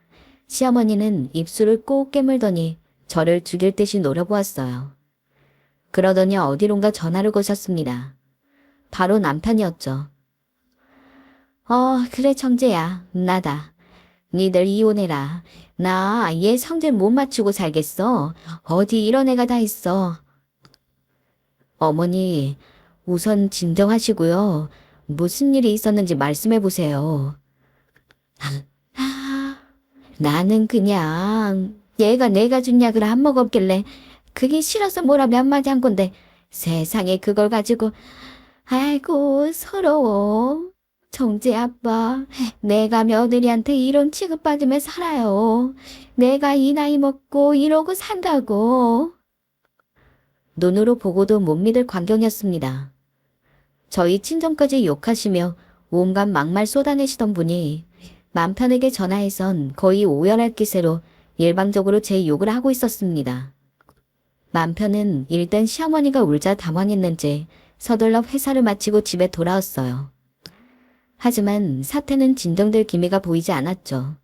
시어머니는 입술을 꼭 깨물더니 저를 죽일 듯이 노려보았어요. 그러더니 어디론가 전화를 거셨습니다. 바로 남편이었죠. 그래 청재야, 나다. 니들 이혼해라. 나 얘 성질 못 맞추고 살겠어. 어디 이런 애가 다 있어. 어머니, 우선 진정하시고요. 무슨 일이 있었는지 말씀해 보세요. 나는 그냥 얘가 내가 준 약을 안 먹었길래 그게 싫어서 뭐라며 한마디 한 건데 세상에 그걸 가지고 아이고 서러워. 정재 아빠, 내가 며느리한테 이런 취급받으며 살아요. 내가 이 나이 먹고 이러고 산다고. 눈으로 보고도 못 믿을 광경이었습니다. 저희 친정까지 욕하시며 온갖 막말 쏟아내시던 분이 남편에게 전화해선 거의 오열할 기세로 일방적으로 제 욕을 하고 있었습니다. 남편은 일단 시어머니가 울자 당황했는지 서둘러 회사를 마치고 집에 돌아왔어요. 하지만 사태는 진정될 기미가 보이지 않았죠.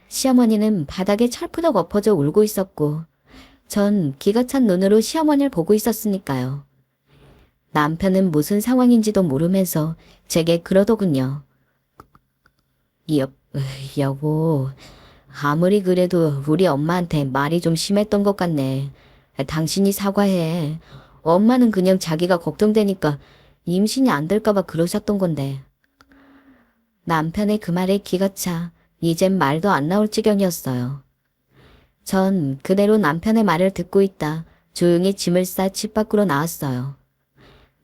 시어머니는 바닥에 철푸덕 엎어져 울고 있었고 전 기가 찬 눈으로 시어머니를 보고 있었으니까요. 남편은 무슨 상황인지도 모르면서 제게 그러더군요. 여보, 아무리 그래도 우리 엄마한테 말이 좀 심했던 것 같네. 당신이 사과해. 엄마는 그냥 자기가 걱정되니까 임신이 안 될까봐 그러셨던 건데. 남편의 그 말에 기가 차 이젠 말도 안 나올 지경이었어요. 전 그대로 남편의 말을 듣고 있다 조용히 짐을 싸 집 밖으로 나왔어요.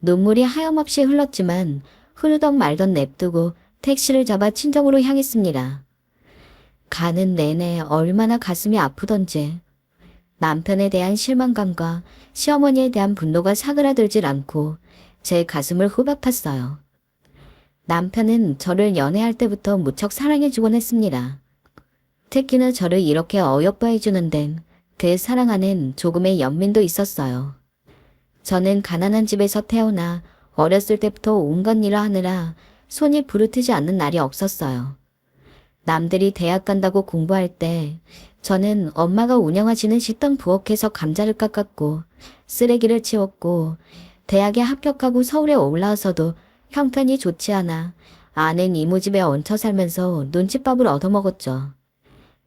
눈물이 하염없이 흘렀지만 흐르던 말던 냅두고 택시를 잡아 친정으로 향했습니다. 가는 내내 얼마나 가슴이 아프던지 남편에 대한 실망감과 시어머니에 대한 분노가 사그라들질 않고 제 가슴을 후벼팠어요. 남편은 저를 연애할 때부터 무척 사랑해주곤 했습니다. 특히나 저를 이렇게 어여뻐 해주는 데는 그 사랑 안엔 조금의 연민도 있었어요. 저는 가난한 집에서 태어나 어렸을 때부터 온갖 일을 하느라 손이 부르트지 않는 날이 없었어요. 남들이 대학 간다고 공부할 때 저는 엄마가 운영하시는 식당 부엌에서 감자를 깎았고 쓰레기를 치웠고 대학에 합격하고 서울에 올라와서도 형편이 좋지 않아 아는 이모 집에 얹혀 살면서 눈칫밥을 얻어먹었죠.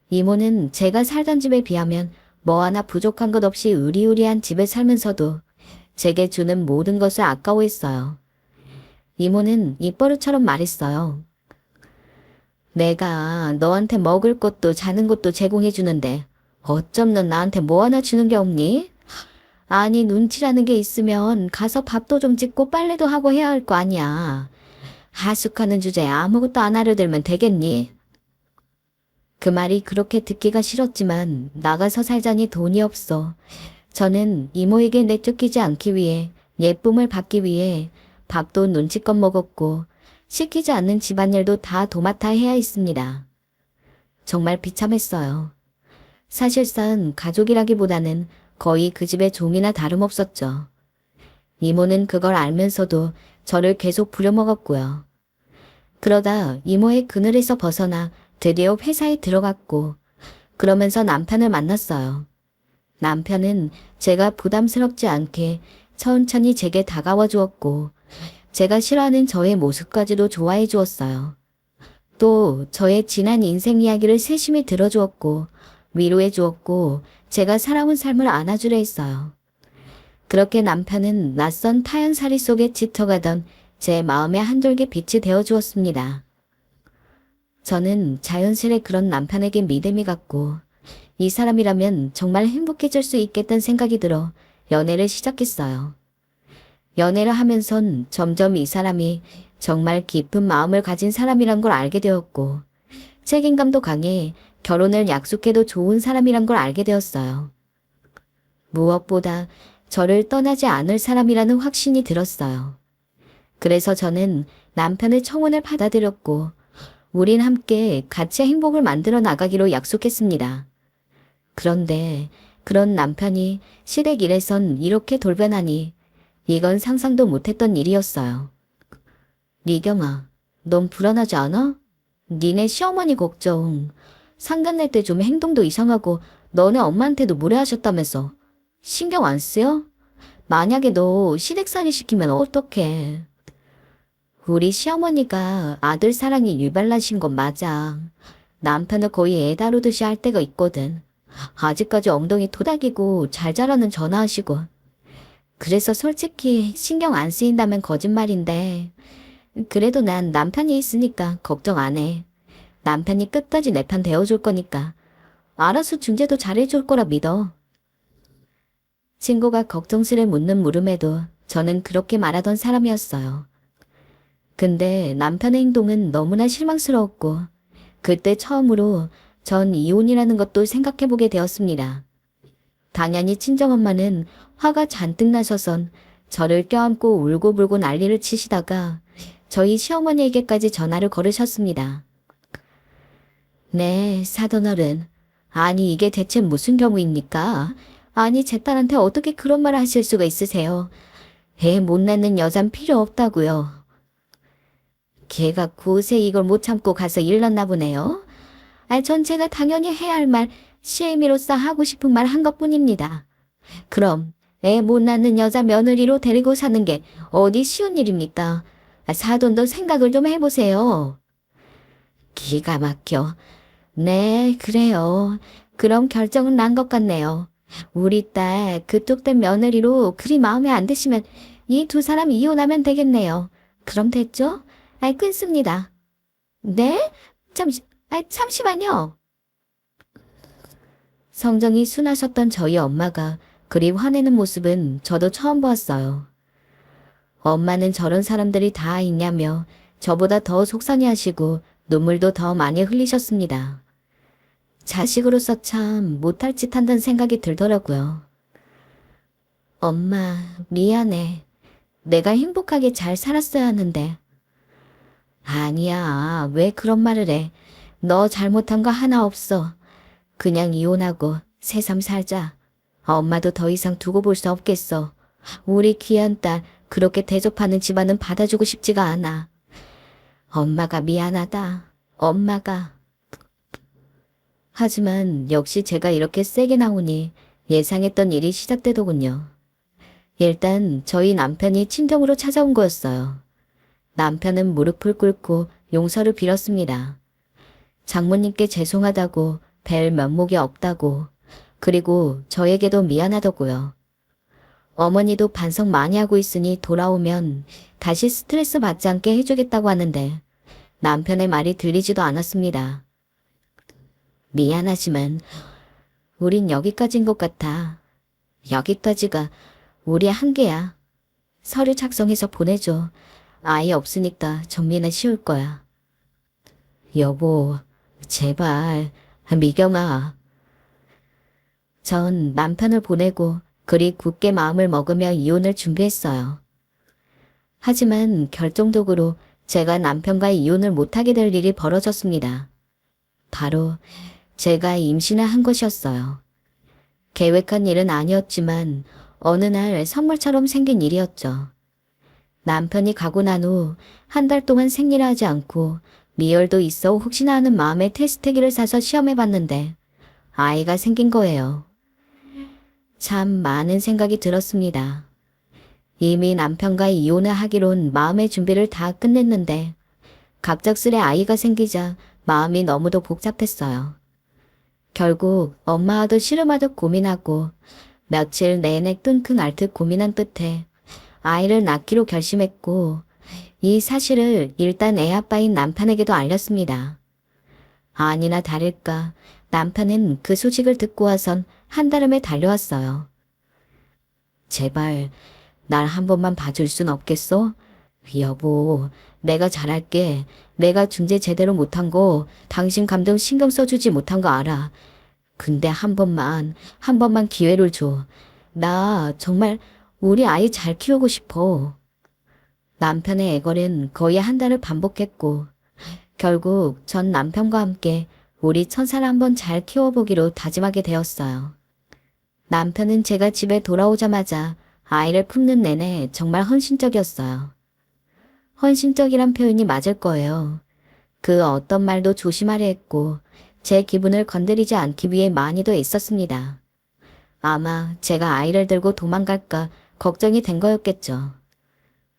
이모는 제가 살던 집에 비하면 뭐 하나 부족한 것 없이 의리의리한 집에 살면서도 제게 주는 모든 것을 아까워했어요. 이모는 입버릇처럼 말했어요. 내가 너한테 먹을 것도 자는 것도 제공해 주는데 어쩜 넌 나한테 뭐 하나 주는 게 없니? 아니 눈치라는 게 있으면 가서 밥도 좀 짓고 빨래도 하고 해야 할 거 아니야. 하숙하는 주제에 아무것도 안 하려들면 되겠니? 그 말이 그렇게 듣기가 싫었지만 나가서 살자니 돈이 없어. 저는 이모에게 내쫓기지 않기 위해 예쁨을 받기 위해 밥도 눈치껏 먹었고 시키지 않는 집안일도 다 도맡아 해야 했습니다. 정말 비참했어요. 사실상 가족이라기보다는 거의 그 집의 종이나 다름없었죠. 이모는 그걸 알면서도 저를 계속 부려먹었고요. 그러다 이모의 그늘에서 벗어나 드디어 회사에 들어갔고 그러면서 남편을 만났어요. 남편은 제가 부담스럽지 않게 천천히 제게 다가와 주었고 제가 싫어하는 저의 모습까지도 좋아해 주었어요. 또 저의 지난 인생 이야기를 세심히 들어주었고 위로해 주었고 제가 살아온 삶을 안아주려 했어요. 그렇게 남편은 낯선 타향살이 속에 짙어가던 제 마음의 한 줄기 빛이 되어 주었습니다. 저는 자연스레 그런 남편에게 믿음이 갔고 이 사람이라면 정말 행복해질 수 있겠다는 생각이 들어 연애를 시작했어요. 연애를 하면선 점점 이 사람이 정말 깊은 마음을 가진 사람이란 걸 알게 되었고 책임감도 강해 결혼을 약속해도 좋은 사람이란 걸 알게 되었어요. 무엇보다 저를 떠나지 않을 사람이라는 확신이 들었어요. 그래서 저는 남편의 청혼을 받아들였고 우린 함께 같이 행복을 만들어 나가기로 약속했습니다. 그런데 그런 남편이 시댁 일에선 이렇게 돌변하니 이건 상상도 못했던 일이었어요. 리경아, 넌 불안하지 않아? 니네 시어머니 걱정. 상견례 때 좀 행동도 이상하고 너네 엄마한테도 무례하셨다면서. 신경 안 쓰여? 만약에 너 시댁살이 시키면 어떡해. 우리 시어머니가 아들 사랑이 유발나신 건 맞아. 남편을 거의 애 다루듯이 할 때가 있거든. 아직까지 엉덩이 토닥이고 잘 자라는 전화하시고. 그래서 솔직히 신경 안 쓰인다면 거짓말인데 그래도 난 남편이 있으니까 걱정 안 해. 남편이 끝까지 내 편 대어줄 거니까. 알아서 중재도 잘해줄 거라 믿어. 친구가 걱정스레 묻는 물음에도 저는 그렇게 말하던 사람이었어요. 근데 남편의 행동은 너무나 실망스러웠고 그때 처음으로 전 이혼이라는 것도 생각해보게 되었습니다. 당연히 친정엄마는 화가 잔뜩 나셔선 저를 껴안고 울고불고 난리를 치시다가 저희 시어머니에게까지 전화를 걸으셨습니다. 네, 사돈어른. 아니 이게 대체 무슨 경우입니까? 아니 제 딸한테 어떻게 그런 말을 하실 수가 있으세요? 애 못 낳는 여잔 필요 없다고요. 걔가 곳에 이걸 못 참고 가서 일렀나 보네요. 전 제가 당연히 해야 할 말, 시애미로서 하고 싶은 말 한 것뿐입니다. 그럼 애 못 낳는 여자 며느리로 데리고 사는 게 어디 쉬운 일입니까? 사돈도 생각을 좀 해보세요. 기가 막혀. 네, 그래요. 그럼 결정은 난 것 같네요. 우리 딸 그쪽 된 며느리로 그리 마음에 안 드시면 이 두 사람 이혼하면 되겠네요. 그럼 됐죠? 끊습니다. 네? 잠시만요. 성정이 순하셨던 저희 엄마가 그리 화내는 모습은 저도 처음 보았어요. 엄마는 저런 사람들이 다 있냐며 저보다 더 속상해하시고 눈물도 더 많이 흘리셨습니다. 자식으로서 참 못할 짓 한다는 생각이 들더라고요. 엄마, 미안해. 내가 행복하게 잘 살았어야 하는데. 아니야, 왜 그런 말을 해. 너 잘못한 거 하나 없어. 그냥 이혼하고 새삼 살자. 엄마도 더 이상 두고 볼 수 없겠어. 우리 귀한 딸 그렇게 대접하는 집안은 받아주고 싶지가 않아. 엄마가 미안하다. 엄마가. 하지만 역시 제가 이렇게 세게 나오니 예상했던 일이 시작되더군요. 일단 저희 남편이 친정으로 찾아온 거였어요. 남편은 무릎을 꿇고 용서를 빌었습니다. 장모님께 죄송하다고 뵐 면목이 없다고 그리고 저에게도 미안하다고요. 어머니도 반성 많이 하고 있으니 돌아오면 다시 스트레스 받지 않게 해주겠다고 하는데 남편의 말이 들리지도 않았습니다. 미안하지만 우린 여기까지인 것 같아. 여기까지가 우리의 한계야. 서류 작성해서 보내줘. 아이 없으니까 정리는 쉬울 거야. 여보, 제발, 미경아. 전 남편을 보내고 그리 굳게 마음을 먹으며 이혼을 준비했어요. 하지만 결정적으로 제가 남편과 이혼을 못하게 될 일이 벌어졌습니다. 바로 제가 임신을 한 것이었어요. 계획한 일은 아니었지만 어느 날 선물처럼 생긴 일이었죠. 남편이 가고 난 후 한 달 동안 생리를 하지 않고 미열도 있어 혹시나 하는 마음에 테스트기를 사서 시험해봤는데 아이가 생긴 거예요. 참 많은 생각이 들었습니다. 이미 남편과 이혼을 하기론 마음의 준비를 다 끝냈는데 갑작스레 아이가 생기자 마음이 너무도 복잡했어요. 결국 엄마와도 씨름하듯 고민하고 며칠 내내 끙끙 앓듯 고민한 끝에 아이를 낳기로 결심했고 이 사실을 일단 애 아빠인 남편에게도 알렸습니다. 아니나 다를까 남편은 그 소식을 듣고 와선 한달음에 달려왔어요. 제발 날 한 번만 봐줄 순 없겠어? 여보, 내가 잘할게. 내가 중재 제대로 못한 거 당신 감정 신경 써주지 못한 거 알아. 근데 한 번만 기회를 줘. 나 정말 우리 아이 잘 키우고 싶어. 남편의 애걸은 거의 한 달을 반복했고 결국 전 남편과 함께 우리 천사를 한번 잘 키워보기로 다짐하게 되었어요. 남편은 제가 집에 돌아오자마자 아이를 품는 내내 정말 헌신적이었어요. 헌신적이란 표현이 맞을 거예요. 그 어떤 말도 조심하려 했고 제 기분을 건드리지 않기 위해 많이도 애썼습니다. 아마 제가 아이를 들고 도망갈까 걱정이 된 거였겠죠.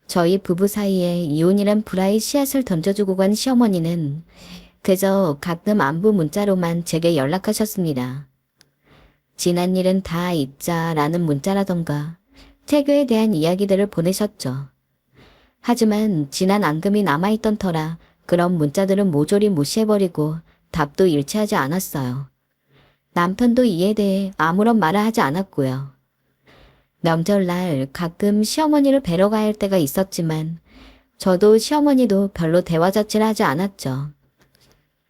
저희 부부 사이에 이혼이란 불화의 씨앗을 던져주고 간 시어머니는 그저 가끔 안부 문자로만 제게 연락하셨습니다. 지난 일은 다 잊자라는 문자라던가 태교에 대한 이야기들을 보내셨죠. 하지만 지난 앙금이 남아있던 터라 그런 문자들은 모조리 무시해버리고 답도 일치하지 않았어요. 남편도 이에 대해 아무런 말을 하지 않았고요. 명절날 가끔 시어머니를 뵈러 가야 할 때가 있었지만 저도 시어머니도 별로 대화 자체를 하지 않았죠.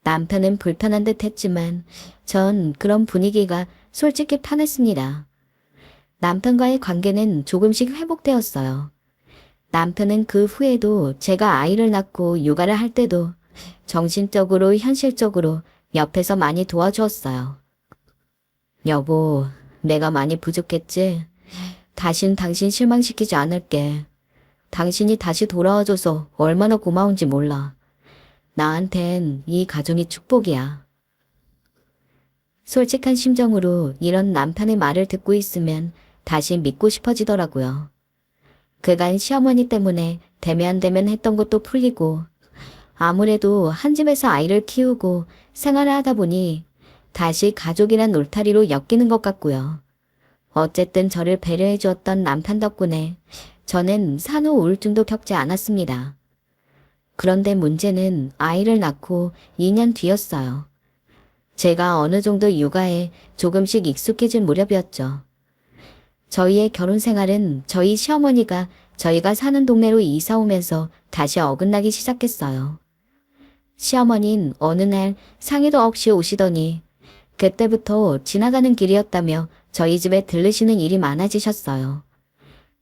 남편은 불편한 듯 했지만 전 그런 분위기가 솔직히 편했습니다. 남편과의 관계는 조금씩 회복되었어요. 남편은 그 후에도 제가 아이를 낳고 육아를 할 때도 정신적으로 현실적으로 옆에서 많이 도와주었어요. 여보, 내가 많이 부족했지? 다신 당신 실망시키지 않을게. 당신이 다시 돌아와줘서 얼마나 고마운지 몰라. 나한텐 이 가정이 축복이야. 솔직한 심정으로 이런 남편의 말을 듣고 있으면 다시 믿고 싶어지더라고요. 그간 시어머니 때문에 대면대면 했던 것도 풀리고 아무래도 한 집에서 아이를 키우고 생활을 하다 보니 다시 가족이란 울타리로 엮이는 것 같고요. 어쨌든 저를 배려해 주었던 남편 덕분에 저는 산후 우울증도 겪지 않았습니다. 그런데 문제는 아이를 낳고 2년 뒤였어요. 제가 어느 정도 육아에 조금씩 익숙해진 무렵이었죠. 저희의 결혼 생활은 저희 시어머니가 저희가 사는 동네로 이사 오면서 다시 어긋나기 시작했어요. 시어머니는 어느 날 상의도 없이 오시더니 그때부터 지나가는 길이었다며 저희 집에 들르시는 일이 많아지셨어요.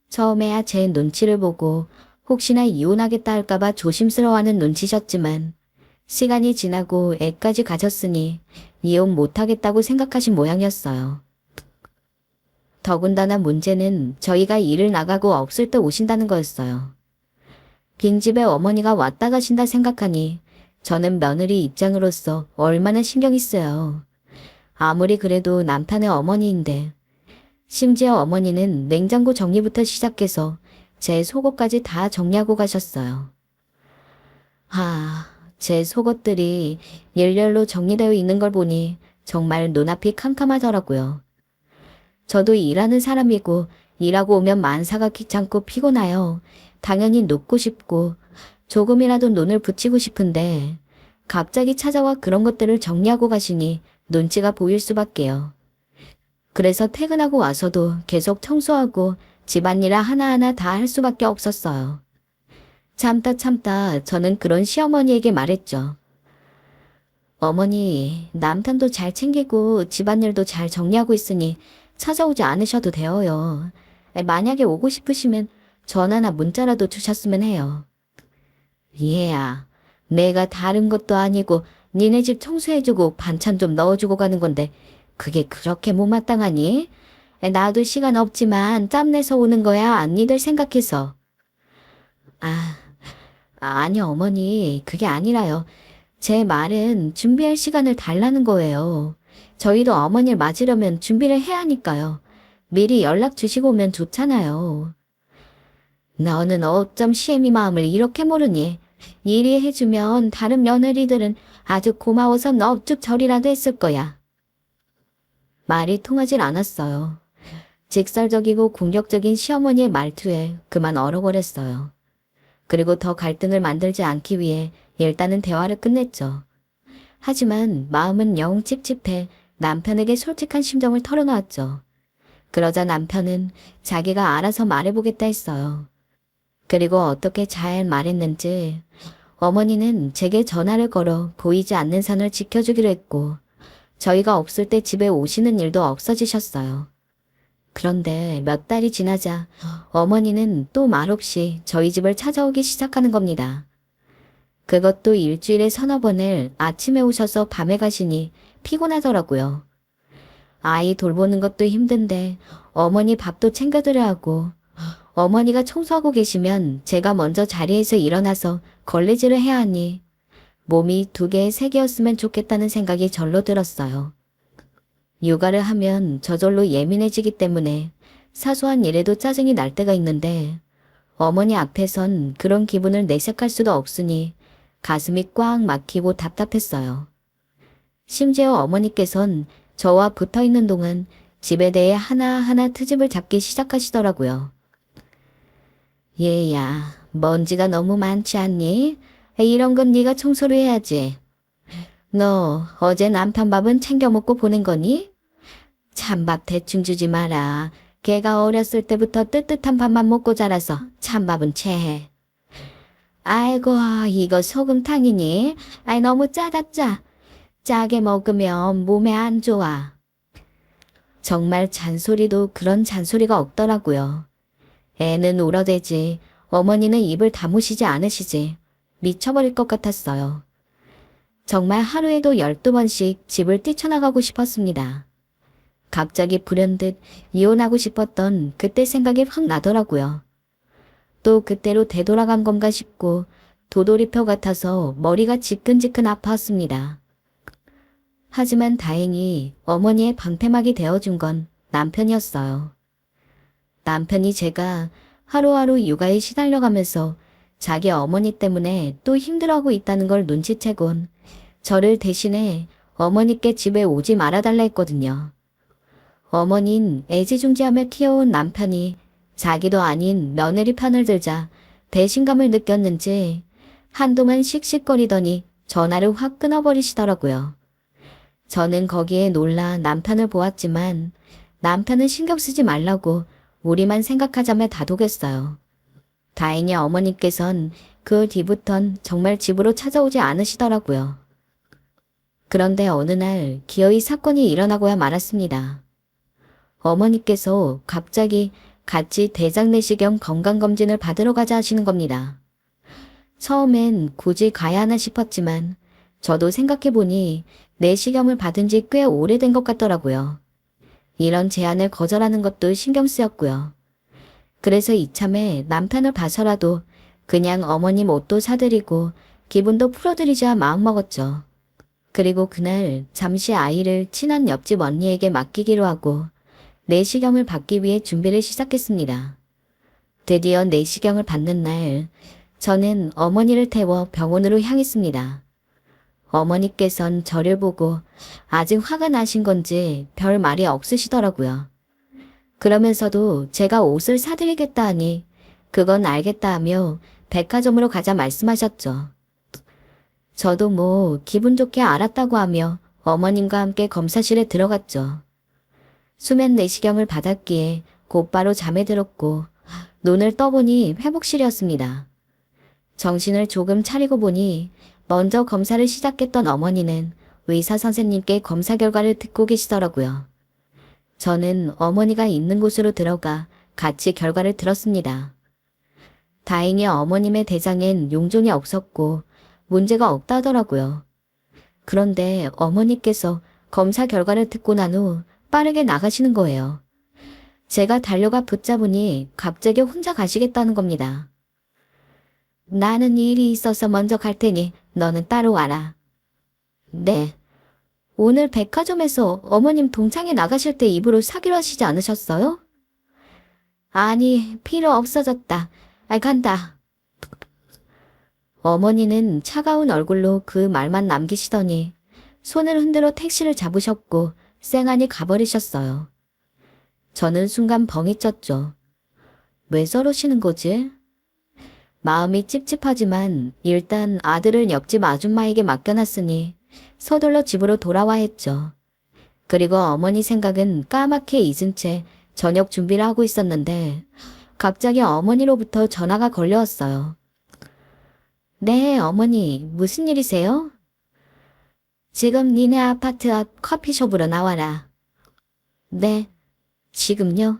처음에야 제 눈치를 보고 혹시나 이혼하겠다 할까봐 조심스러워하는 눈치셨지만 시간이 지나고 애까지 가졌으니 이혼 못하겠다고 생각하신 모양이었어요. 더군다나 문제는 저희가 일을 나가고 없을 때 오신다는 거였어요. 빈집에 어머니가 왔다 가신다 생각하니 저는 며느리 입장으로서 얼마나 신경이 쓰여요. 아무리 그래도 남편의 어머니인데 심지어 어머니는 냉장고 정리부터 시작해서 제 속옷까지 다 정리하고 가셨어요. 제 속옷들이 일렬로 정리되어 있는 걸 보니 정말 눈앞이 캄캄하더라고요. 저도 일하는 사람이고 일하고 오면 만사가 귀찮고 피곤하여 당연히 눕고 싶고 조금이라도 눈을 붙이고 싶은데 갑자기 찾아와 그런 것들을 정리하고 가시니 눈치가 보일 수밖에요. 그래서 퇴근하고 와서도 계속 청소하고 집안일 하나하나 다 할 수밖에 없었어요. 참다 저는 그런 시어머니에게 말했죠. 어머니, 남편도 잘 챙기고 집안일도 잘 정리하고 있으니 찾아오지 않으셔도 돼요. 만약에 오고 싶으시면 전화나 문자라도 주셨으면 해요. 얘야, 내가 다른 것도 아니고 니네 집 청소해주고 반찬 좀 넣어주고 가는 건데 그게 그렇게 못마땅하니? 나도 시간 없지만 짬내서 오는 거야, 니들 생각해서. 아니요, 어머니. 그게 아니라요. 제 말은 준비할 시간을 달라는 거예요. 저희도 어머니를 맞으려면 준비를 해야 하니까요. 미리 연락 주시고 오면 좋잖아요. 너는 어쩜 시애미 마음을 이렇게 모르니? 일이 해주면 다른 며느리들은 아주 고마워서 넙죽절이라도 했을 거야. 말이 통하질 않았어요. 직설적이고 공격적인 시어머니의 말투에 그만 얼어버렸어요. 그리고 더 갈등을 만들지 않기 위해 일단은 대화를 끝냈죠. 하지만 마음은 영 찝찝해 남편에게 솔직한 심정을 털어놓았죠. 그러자 남편은 자기가 알아서 말해보겠다 했어요. 그리고 어떻게 잘 말했는지 어머니는 제게 전화를 걸어 보이지 않는 선을 지켜주기로 했고 저희가 없을 때 집에 오시는 일도 없어지셨어요. 그런데 몇 달이 지나자 어머니는 또 말없이 저희 집을 찾아오기 시작하는 겁니다. 그것도 일주일에 서너 번을 아침에 오셔서 밤에 가시니 피곤하더라고요. 아이 돌보는 것도 힘든데 어머니 밥도 챙겨드려야 하고 어머니가 청소하고 계시면 제가 먼저 자리에서 일어나서 걸레질을 해야 하니 몸이 2개, 3개였으면 좋겠다는 생각이 절로 들었어요. 육아를 하면 저절로 예민해지기 때문에 사소한 일에도 짜증이 날 때가 있는데 어머니 앞에선 그런 기분을 내색할 수도 없으니 가슴이 꽉 막히고 답답했어요. 심지어 어머니께선 저와 붙어있는 동안 집에 대해 하나하나 트집을 잡기 시작하시더라고요. 얘야, 먼지가 너무 많지 않니? 이런 건 네가 청소를 해야지. 너 어제 남편 밥은 챙겨 먹고 보낸 거니? 찬밥 대충 주지 마라. 걔가 어렸을 때부터 뜨뜻한 밥만 먹고 자라서 찬밥은 체해. 아이고, 이거 소금탕이니? 아이, 너무 짜다 짜. 짜게 먹으면 몸에 안 좋아. 정말 잔소리도 그런 잔소리가 없더라고요. 애는 울어대지 어머니는 입을 다무시지 않으시지. 미쳐버릴 것 같았어요. 정말 하루에도 12번씩 집을 뛰쳐나가고 싶었습니다. 갑자기 불현듯 이혼하고 싶었던 그때 생각이 확 나더라고요. 또 그때로 되돌아간 건가 싶고 도돌이표 같아서 머리가 지끈지끈 아팠습니다. 하지만 다행히 어머니의 방패막이 되어준 건 남편이었어요. 남편이 제가 하루하루 육아에 시달려가면서 자기 어머니 때문에 또 힘들어하고 있다는 걸 눈치채곤 저를 대신해 어머니께 집에 오지 말아달라 했거든요. 어머닌 애지중지하며 키워온 남편이 자기도 아닌 며느리 편을 들자 배신감을 느꼈는지 한동안 씩씩거리더니 전화를 확 끊어버리시더라고요. 저는 거기에 놀라 남편을 보았지만 남편은 신경 쓰지 말라고 우리만 생각하자며 다독였어요. 다행히 어머니께선 그 뒤부턴 정말 집으로 찾아오지 않으시더라고요. 그런데 어느 날 기어이 사건이 일어나고야 말았습니다. 어머니께서 갑자기 같이 대장내시경 건강검진을 받으러 가자 하시는 겁니다. 처음엔 굳이 가야 하나 싶었지만 저도 생각해보니 내시경을 받은 지 꽤 오래된 것 같더라고요. 이런 제안을 거절하는 것도 신경 쓰였고요. 그래서 이참에 남편을 봐서라도 그냥 어머님 옷도 사드리고 기분도 풀어드리자 마음먹었죠. 그리고 그날 잠시 아이를 친한 옆집 언니에게 맡기기로 하고 내시경을 받기 위해 준비를 시작했습니다. 드디어 내시경을 받는 날 저는 어머니를 태워 병원으로 향했습니다. 어머니께선 저를 보고 아직 화가 나신 건지 별 말이 없으시더라고요. 그러면서도 제가 옷을 사드리겠다 하니 그건 알겠다 하며 백화점으로 가자 말씀하셨죠. 저도 뭐 기분 좋게 알았다고 하며 어머님과 함께 검사실에 들어갔죠. 수면 내시경을 받았기에 곧바로 잠에 들었고 눈을 떠보니 회복실이었습니다. 정신을 조금 차리고 보니 먼저 검사를 시작했던 어머니는 의사 선생님께 검사 결과를 듣고 계시더라고요. 저는 어머니가 있는 곳으로 들어가 같이 결과를 들었습니다. 다행히 어머님의 대장엔 용종이 없었고 문제가 없다 하더라고요. 그런데 어머니께서 검사 결과를 듣고 난 후 빠르게 나가시는 거예요. 제가 달려가 붙잡으니 갑자기 혼자 가시겠다는 겁니다. 나는 일이 있어서 먼저 갈 테니 너는 따로 와라. 네. 오늘 백화점에서 어머님 동창회 나가실 때 입으로 사기로 하시지 않으셨어요? 아니, 필요 없어졌다. 간다. 어머니는 차가운 얼굴로 그 말만 남기시더니 손을 흔들어 택시를 잡으셨고 쌩하니 가버리셨어요. 저는 순간 벙이 쪘죠. 왜 저러시는 거지? 마음이 찝찝하지만 일단 아들을 옆집 아줌마에게 맡겨놨으니 서둘러 집으로 돌아와 했죠. 그리고 어머니 생각은 까맣게 잊은 채 저녁 준비를 하고 있었는데 갑자기 어머니로부터 전화가 걸려왔어요. 네, 어머니, 무슨 일이세요? 지금 니네 아파트 앞 커피숍으로 나와라. 네, 지금요?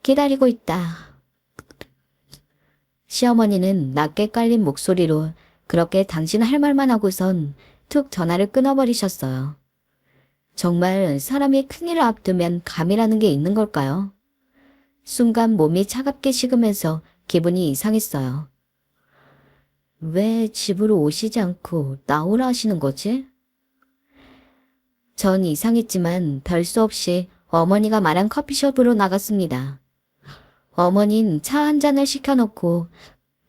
기다리고 있다. 시어머니는 낮게 깔린 목소리로 그렇게 당신 할 말만 하고선 툭 전화를 끊어버리셨어요. 정말 사람이 큰일을 앞두면 감이라는 게 있는 걸까요? 순간 몸이 차갑게 식으면서 기분이 이상했어요. 왜 집으로 오시지 않고 나오라 하시는 거지? 전 이상했지만 별 수 없이 어머니가 말한 커피숍으로 나갔습니다. 어머닌 차 한 잔을 시켜놓고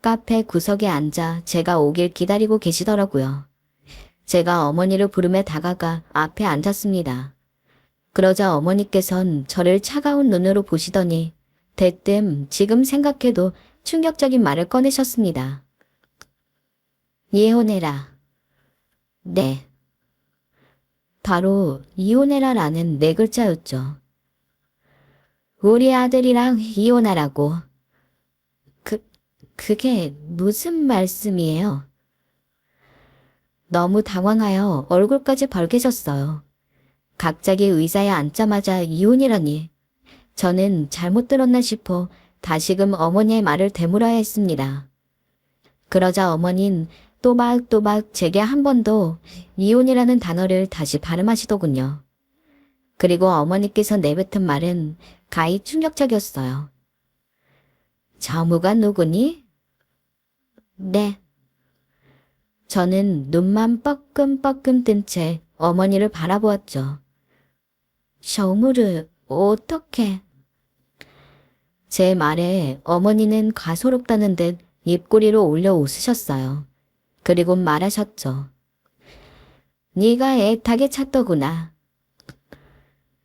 카페 구석에 앉아 제가 오길 기다리고 계시더라고요. 제가 어머니를 부르며 다가가 앞에 앉았습니다. 그러자 어머니께선 저를 차가운 눈으로 보시더니 대뜸 지금 생각해도 충격적인 말을 꺼내셨습니다. 이혼해라. 네. 바로 이혼해라라는 네 글자였죠. 우리 아들이랑 이혼하라고. 그게 무슨 말씀이에요? 너무 당황하여 얼굴까지 벌개졌어요. 갑자기 의자에 앉자마자 이혼이라니. 저는 잘못 들었나 싶어 다시금 어머니의 말을 되물어야 했습니다. 그러자 어머닌 또박또박 제게 한 번 더 이혼이라는 단어를 다시 발음하시더군요. 그리고 어머니께서 내뱉은 말은 가히 충격적이었어요. 저무가 누구니? 네. 저는 눈만 뻐끔뻐끔 뜬 채 어머니를 바라보았죠. 저무를 어떻게? 제 말에 어머니는 가소롭다는 듯 입꼬리로 올려 웃으셨어요. 그리고 말하셨죠. 네가 애타게 찾더구나.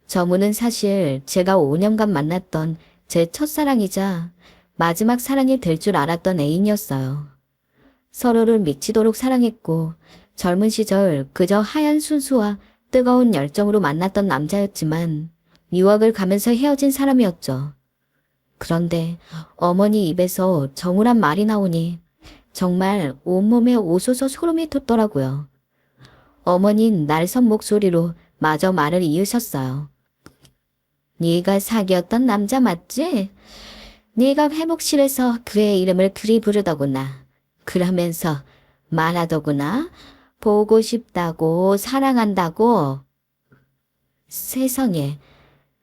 저무는 사실 제가 5년간 만났던 제 첫사랑이자 마지막 사랑이 될 줄 알았던 애인이었어요. 서로를 미치도록 사랑했고 젊은 시절 그저 하얀 순수와 뜨거운 열정으로 만났던 남자였지만 유학을 가면서 헤어진 사람이었죠. 그런데 어머니 입에서 정우란 말이 나오니 정말 온몸에 오소서 소름이 돋더라고요. 어머니는 날선 목소리로 마저 말을 이으셨어요. 네가 사귀었던 남자 맞지? 네가 회복실에서 그의 이름을 그리 부르더구나. 그러면서 말하더구나. 보고 싶다고, 사랑한다고. 세상에,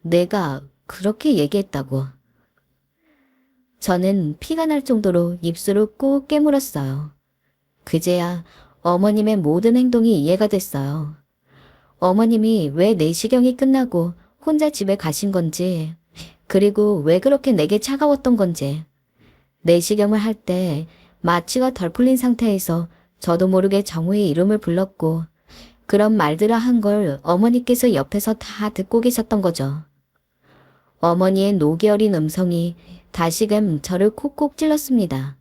내가 그렇게 얘기했다고. 저는 피가 날 정도로 입술을 꾹 깨물었어요. 그제야 어머님의 모든 행동이 이해가 됐어요. 어머님이 왜 내시경이 끝나고 혼자 집에 가신 건지, 그리고 왜 그렇게 내게 차가웠던 건지. 내시경을 할 때 마취가 덜 풀린 상태에서 저도 모르게 정우의 이름을 불렀고 그런 말들을 한 걸 어머니께서 옆에서 다 듣고 계셨던 거죠. 어머니의 노기 어린 음성이 다시금 저를 콕콕 찔렀습니다.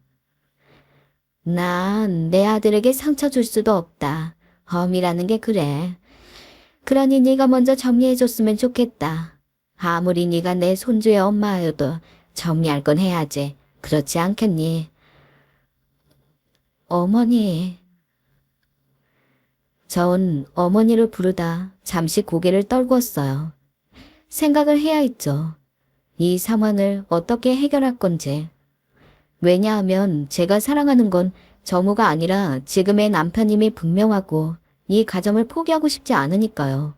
난 내 아들에게 상처 줄 수도 없다. 엄이라는 게 그래. 그러니 네가 먼저 정리해줬으면 좋겠다. 아무리 네가 내 손주의 엄마여도 정리할 건 해야지. 그렇지 않겠니? 어머니. 전 어머니를 부르다 잠시 고개를 떨구었어요. 생각을 해야 했죠. 이 상황을 어떻게 해결할 건지. 왜냐하면 제가 사랑하는 건 정우가 아니라 지금의 남편임이 분명하고 이 가정을 포기하고 싶지 않으니까요.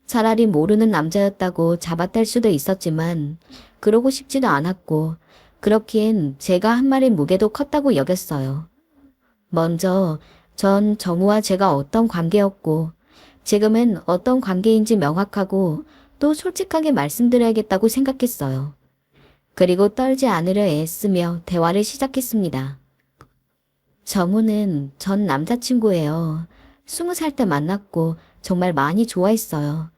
차라리 모르는 남자였다고 잡아뗄 수도 있었지만 그러고 싶지도 않았고 그렇기엔 제가 한 말의 무게도 컸다고 여겼어요. 먼저 전 정우와 제가 어떤 관계였고 지금은 어떤 관계인지 명확하고 또 솔직하게 말씀드려야겠다고 생각했어요. 그리고 떨지 않으려 애쓰며 대화를 시작했습니다. 정우는 전 남자친구예요. 20살 때 만났고 정말 많이 좋아했어요.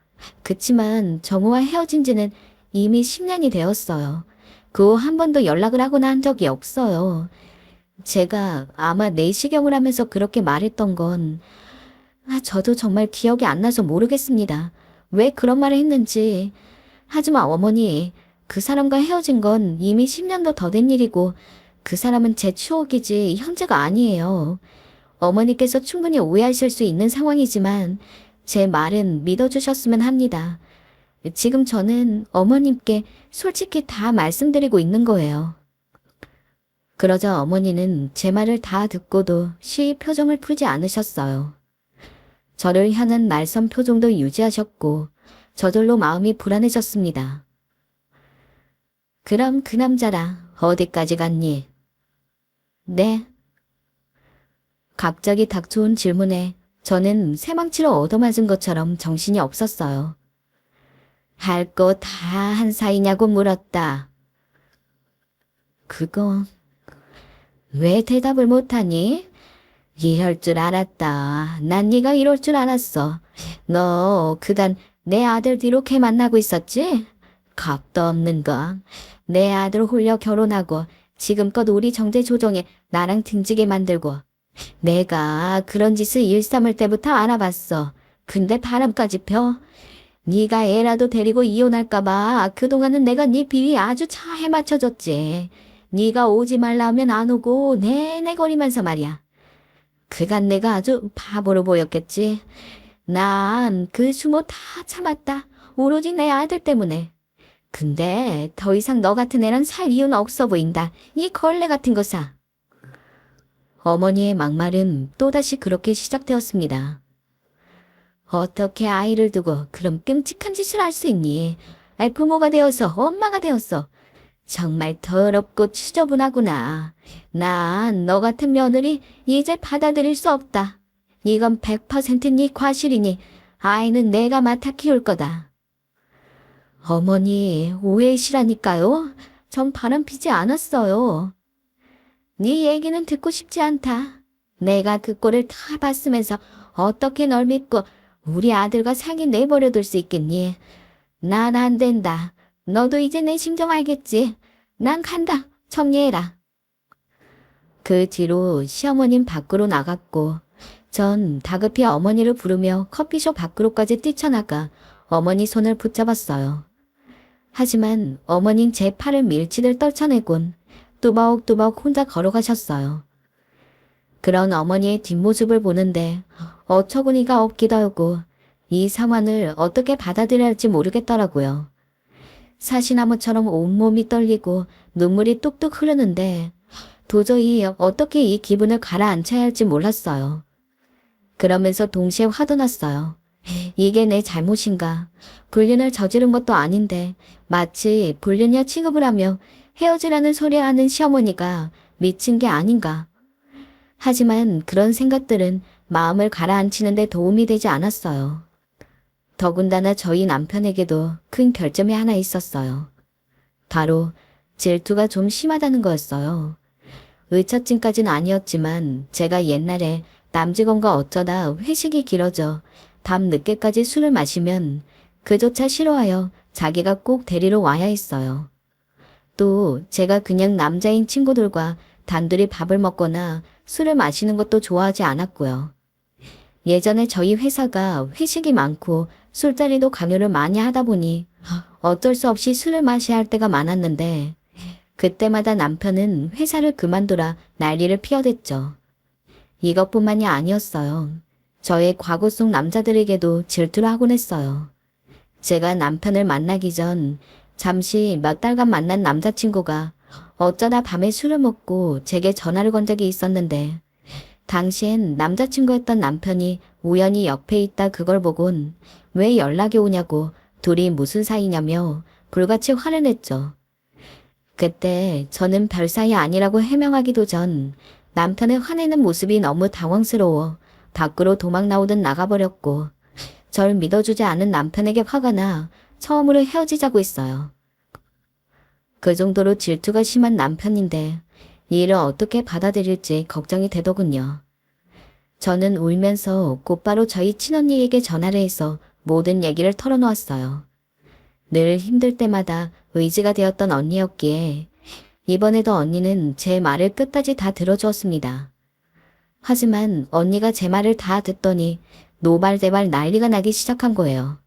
그치만 정우와 헤어진 지는 이미 10년이 되었어요. 그 후 한 번도 연락을 하거나 한 적이 없어요. 제가 아마 내시경을 하면서 그렇게 말했던 건 저도 정말 기억이 안 나서 모르겠습니다. 왜 그런 말을 했는지. 하지만 어머니, 그 사람과 헤어진 건 이미 10년도 더 된 일이고 그 사람은 제 추억이지 현재가 아니에요. 어머니께서 충분히 오해하실 수 있는 상황이지만 제 말은 믿어주셨으면 합니다. 지금 저는 어머님께 솔직히 다 말씀드리고 있는 거예요. 그러자 어머니는 제 말을 다 듣고도 쉬이 표정을 풀지 않으셨어요. 저를 향한 날선 표정도 유지하셨고 저절로 마음이 불안해졌습니다. 그럼 그 남자랑 어디까지 갔니? 네. 갑자기 닥쳐온 질문에 저는 새망치로 얻어맞은 것처럼 정신이 없었어요. 할 거 다 한 사이냐고 물었다. 그건 왜 대답을 못하니? 이럴 줄 알았다. 난 네가 이럴 줄 알았어. 너 그간 내 아들 뒤로 걔 만나고 있었지? 겁도 없는 거. 내 아들 홀려 결혼하고 지금껏 우리 정제 조정에 나랑 등지게 만들고 내가 그런 짓을 일삼을 때부터 알아봤어. 근데 바람까지 펴. 네가 애라도 데리고 이혼할까봐 그동안은 내가 네 비위 아주 잘 맞춰줬지. 네가 오지 말라 하면 안 오고 내내 거리면서 말이야. 그간 내가 아주 바보로 보였겠지. 난 그 수모 다 참았다. 오로지 내 아들 때문에. 근데 더 이상 너 같은 애랑 살 이유는 없어 보인다. 이 걸레 같은 거사. 어머니의 막말은 또다시 그렇게 시작되었습니다. 어떻게 아이를 두고 그런 끔찍한 짓을 할 수 있니? 부모가 되어서 엄마가 되었어. 정말 더럽고 지저분하구나. 난 너 같은 며느리 이제 받아들일 수 없다. 이건 100%네 과실이니 아이는 내가 맡아 키울 거다. 어머니 오해시라니까요. 전 바람피지 않았어요. 네 얘기는 듣고 싶지 않다. 내가 그 꼴을 다 봤으면서 어떻게 널 믿고 우리 아들과 상이 내버려둘 수 있겠니? 난 안 된다. 너도 이제 내 심정 알겠지? 난 간다. 정리해라. 그 뒤로 시어머님 밖으로 나갔고 전 다급히 어머니를 부르며 커피숍 밖으로까지 뛰쳐나가 어머니 손을 붙잡았어요. 하지만 어머닌 제 팔을 밀치듯 떨쳐내곤 뚜벅뚜벅 혼자 걸어가셨어요. 그런 어머니의 뒷모습을 보는데 어처구니가 없기도 하고 이 상황을 어떻게 받아들여야 할지 모르겠더라고요. 사시나무처럼 온몸이 떨리고 눈물이 뚝뚝 흐르는데 도저히 어떻게 이 기분을 가라앉혀야 할지 몰랐어요. 그러면서 동시에 화도 났어요. 이게 내 잘못인가? 불륜을 저지른 것도 아닌데 마치 불륜녀 취급을 하며 헤어지라는 소리 하는 시어머니가 미친 게 아닌가? 하지만 그런 생각들은 마음을 가라앉히는 데 도움이 되지 않았어요. 더군다나 저희 남편에게도 큰 결점이 하나 있었어요. 바로 질투가 좀 심하다는 거였어요. 의처증까지는 아니었지만 제가 옛날에 남직원과 어쩌다 회식이 길어져 밤 늦게까지 술을 마시면 그조차 싫어하여 자기가 꼭 데리러 와야 했어요. 또 제가 그냥 남자인 친구들과 단둘이 밥을 먹거나 술을 마시는 것도 좋아하지 않았고요. 예전에 저희 회사가 회식이 많고 술자리도 강요를 많이 하다 보니 어쩔 수 없이 술을 마셔야 할 때가 많았는데 그때마다 남편은 회사를 그만두라 난리를 피워댔죠. 이것뿐만이 아니었어요. 저의 과거 속 남자들에게도 질투를 하곤 했어요. 제가 남편을 만나기 전 잠시 몇 달간 만난 남자친구가 어쩌다 밤에 술을 먹고 제게 전화를 건 적이 있었는데 당시엔 남자친구였던 남편이 우연히 옆에 있다 그걸 보곤 왜 연락이 오냐고 둘이 무슨 사이냐며 불같이 화를 냈죠. 그때 저는 별 사이 아니라고 해명하기도 전 남편의 화내는 모습이 너무 당황스러워 밖으로 도망 나오듯 나가버렸고 절 믿어주지 않은 남편에게 화가 나 처음으로 헤어지자고 했어요. 그 정도로 질투가 심한 남편인데 이 일을 어떻게 받아들일지 걱정이 되더군요. 저는 울면서 곧바로 저희 친언니에게 전화를 해서 모든 얘기를 털어놓았어요. 늘 힘들 때마다 의지가 되었던 언니였기에 이번에도 언니는 제 말을 끝까지 다 들어주었습니다. 하지만 언니가 제 말을 다 듣더니 노발대발 난리가 나기 시작한 거예요.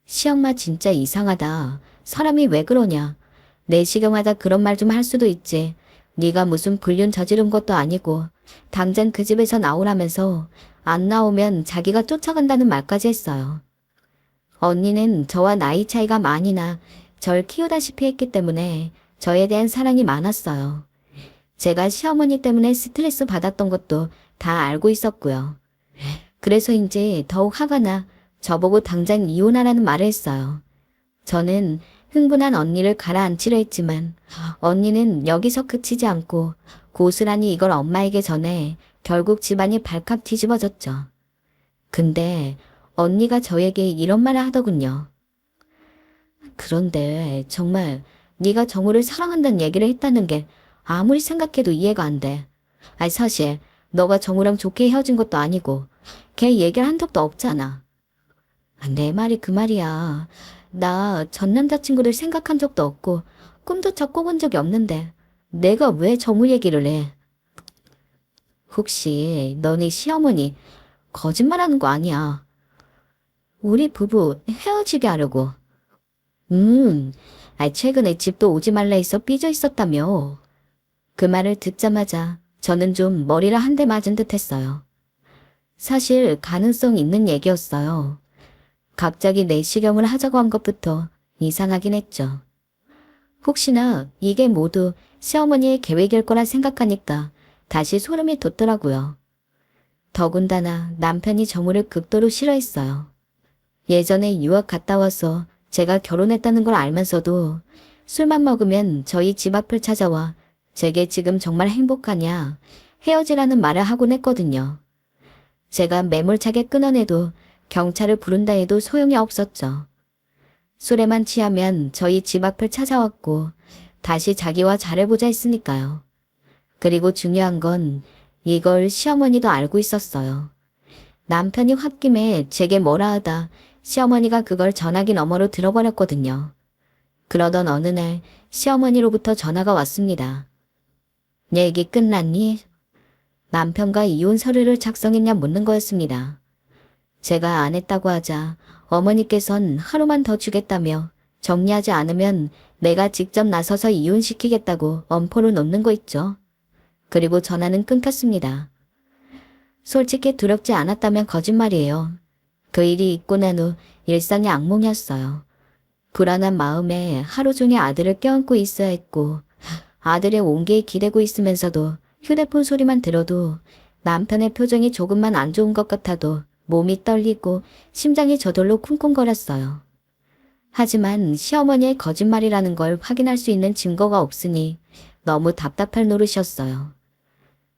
시엄마 진짜 이상하다. 사람이 왜 그러냐. 내시경하다 그런 말 좀 할 수도 있지. 네가 무슨 불륜 저지른 것도 아니고 당장 그 집에서 나오라면서 안 나오면 자기가 쫓아간다는 말까지 했어요. 언니는 저와 나이 차이가 많이 나 절 키우다시피 했기 때문에 저에 대한 사랑이 많았어요. 제가 시어머니 때문에 스트레스 받았던 것도 다 알고 있었고요. 그래서인지 더욱 화가 나 저보고 당장 이혼하라는 말을 했어요. 저는 흥분한 언니를 가라앉히려 했지만 언니는 여기서 그치지 않고 고스란히 이걸 엄마에게 전해 결국 집안이 발칵 뒤집어졌죠. 근데 언니가 저에게 이런 말을 하더군요. 그런데 정말 네가 정우를 사랑한다는 얘기를 했다는 게 아무리 생각해도 이해가 안 돼. 아니 사실 너가 정우랑 좋게 헤어진 것도 아니고 걔 얘기를 한 적도 없잖아. 내 말이 그 말이야. 나 전 남자친구들 생각한 적도 없고 꿈조차 꿔본 적이 없는데 내가 왜 정우 얘기를 해? 혹시 너네 시어머니 거짓말하는 거 아니야? 우리 부부 헤어지게 하려고. 최근에 집도 오지 말라 해서 삐져 있었다며. 그 말을 듣자마자 저는 좀 머리를 한 대 맞은 듯 했어요. 사실 가능성 있는 얘기였어요. 갑자기 내시경을 하자고 한 것부터 이상하긴 했죠. 혹시나 이게 모두 시어머니의 계획일 거라 생각하니까 다시 소름이 돋더라고요. 더군다나 남편이 정우를 극도로 싫어했어요. 예전에 유학 갔다 와서 제가 결혼했다는 걸 알면서도 술만 먹으면 저희 집 앞을 찾아와 제게 지금 정말 행복하냐 헤어지라는 말을 하곤 했거든요. 제가 매몰차게 끊어내도 경찰을 부른다 해도 소용이 없었죠. 술에만 취하면 저희 집 앞을 찾아왔고 다시 자기와 잘해보자 했으니까요. 그리고 중요한 건 이걸 시어머니도 알고 있었어요. 남편이 홧김에 제게 뭐라 하다 시어머니가 그걸 전화기 너머로 들어버렸거든요. 그러던 어느 날 시어머니로부터 전화가 왔습니다. 내 얘기 끝났니? 남편과 이혼 서류를 작성했냐 묻는 거였습니다. 제가 안 했다고 하자 어머니께선 하루만 더 주겠다며 정리하지 않으면 내가 직접 나서서 이혼시키겠다고 엄포를 놓는 거 있죠. 그리고 전화는 끊겼습니다. 솔직히 두렵지 않았다면 거짓말이에요. 그 일이 있고 난 후 일상이 악몽이었어요. 불안한 마음에 하루 종일 아들을 껴안고 있어야 했고 아들의 온기에 기대고 있으면서도 휴대폰 소리만 들어도 남편의 표정이 조금만 안 좋은 것 같아도 몸이 떨리고 심장이 저절로 쿵쿵거렸어요. 하지만 시어머니의 거짓말이라는 걸 확인할 수 있는 증거가 없으니 너무 답답할 노릇이었어요.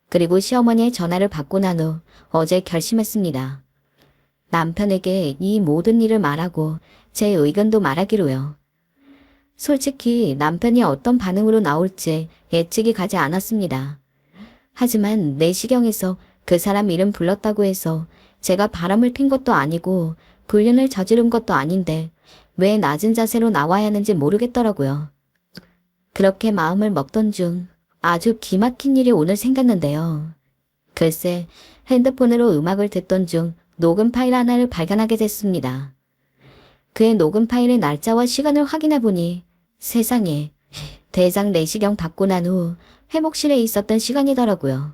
그리고 시어머니의 전화를 받고 난 후 어제 결심했습니다. 남편에게 이 모든 일을 말하고 제 의견도 말하기로요. 솔직히 남편이 어떤 반응으로 나올지 예측이 가지 않았습니다. 하지만 내시경에서 그 사람 이름 불렀다고 해서 제가 바람을 핀 것도 아니고 불륜을 저지른 것도 아닌데 왜 낮은 자세로 나와야 하는지 모르겠더라고요. 그렇게 마음을 먹던 중 아주 기막힌 일이 오늘 생겼는데요. 글쎄 핸드폰으로 음악을 듣던 중 녹음 파일 하나를 발견하게 됐습니다. 그의 녹음 파일의 날짜와 시간을 확인해 보니 세상에 대장 내시경 받고 난 후 회복실에 있었던 시간이더라고요.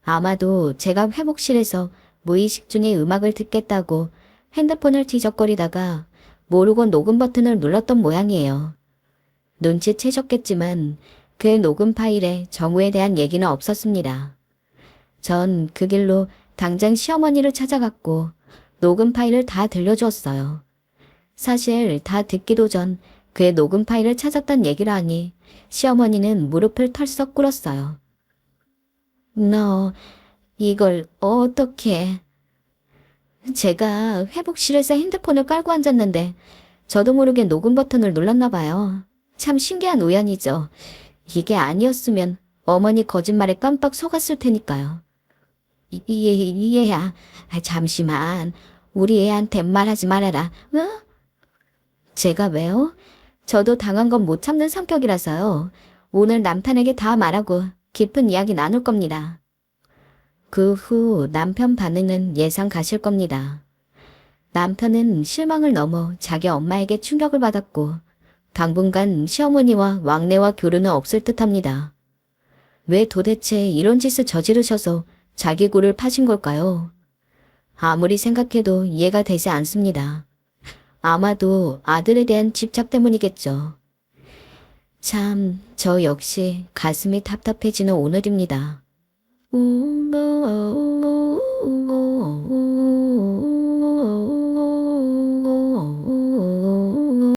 아마도 제가 회복실에서 무의식 중에 음악을 듣겠다고 핸드폰을 뒤적거리다가 모르고 녹음 버튼을 눌렀던 모양이에요. 눈치채셨겠지만 그의 녹음 파일에 정우에 대한 얘기는 없었습니다. 전 그 길로 당장 시어머니를 찾아갔고 녹음 파일을 다 들려주었어요. 사실 다 듣기도 전 그의 녹음 파일을 찾았단 얘기를 하니 시어머니는 무릎을 털썩 꿇었어요. 너 이걸 어떻게... 제가 회복실에서 핸드폰을 깔고 앉았는데 저도 모르게 녹음 버튼을 눌렀나 봐요. 참 신기한 우연이죠. 이게 아니었으면 어머니 거짓말에 깜빡 속았을 테니까요. 얘야, 잠시만. 우리 애한테 말하지 말아라. 응? 제가 왜요? 저도 당한 건 못 참는 성격이라서요. 오늘 남편에게 다 말하고 깊은 이야기 나눌 겁니다. 그 후 남편 반응은 예상 가실 겁니다. 남편은 실망을 넘어 자기 엄마에게 충격을 받았고 당분간 시어머니와 왕래와 교류는 없을 듯합니다. 왜 도대체 이런 짓을 저지르셔서 자기 굴을 파신 걸까요? 아무리 생각해도 이해가 되지 않습니다. 아마도 아들에 대한 집착 때문이겠죠. 참, 저 역시 가슴이 답답해지는 오늘입니다.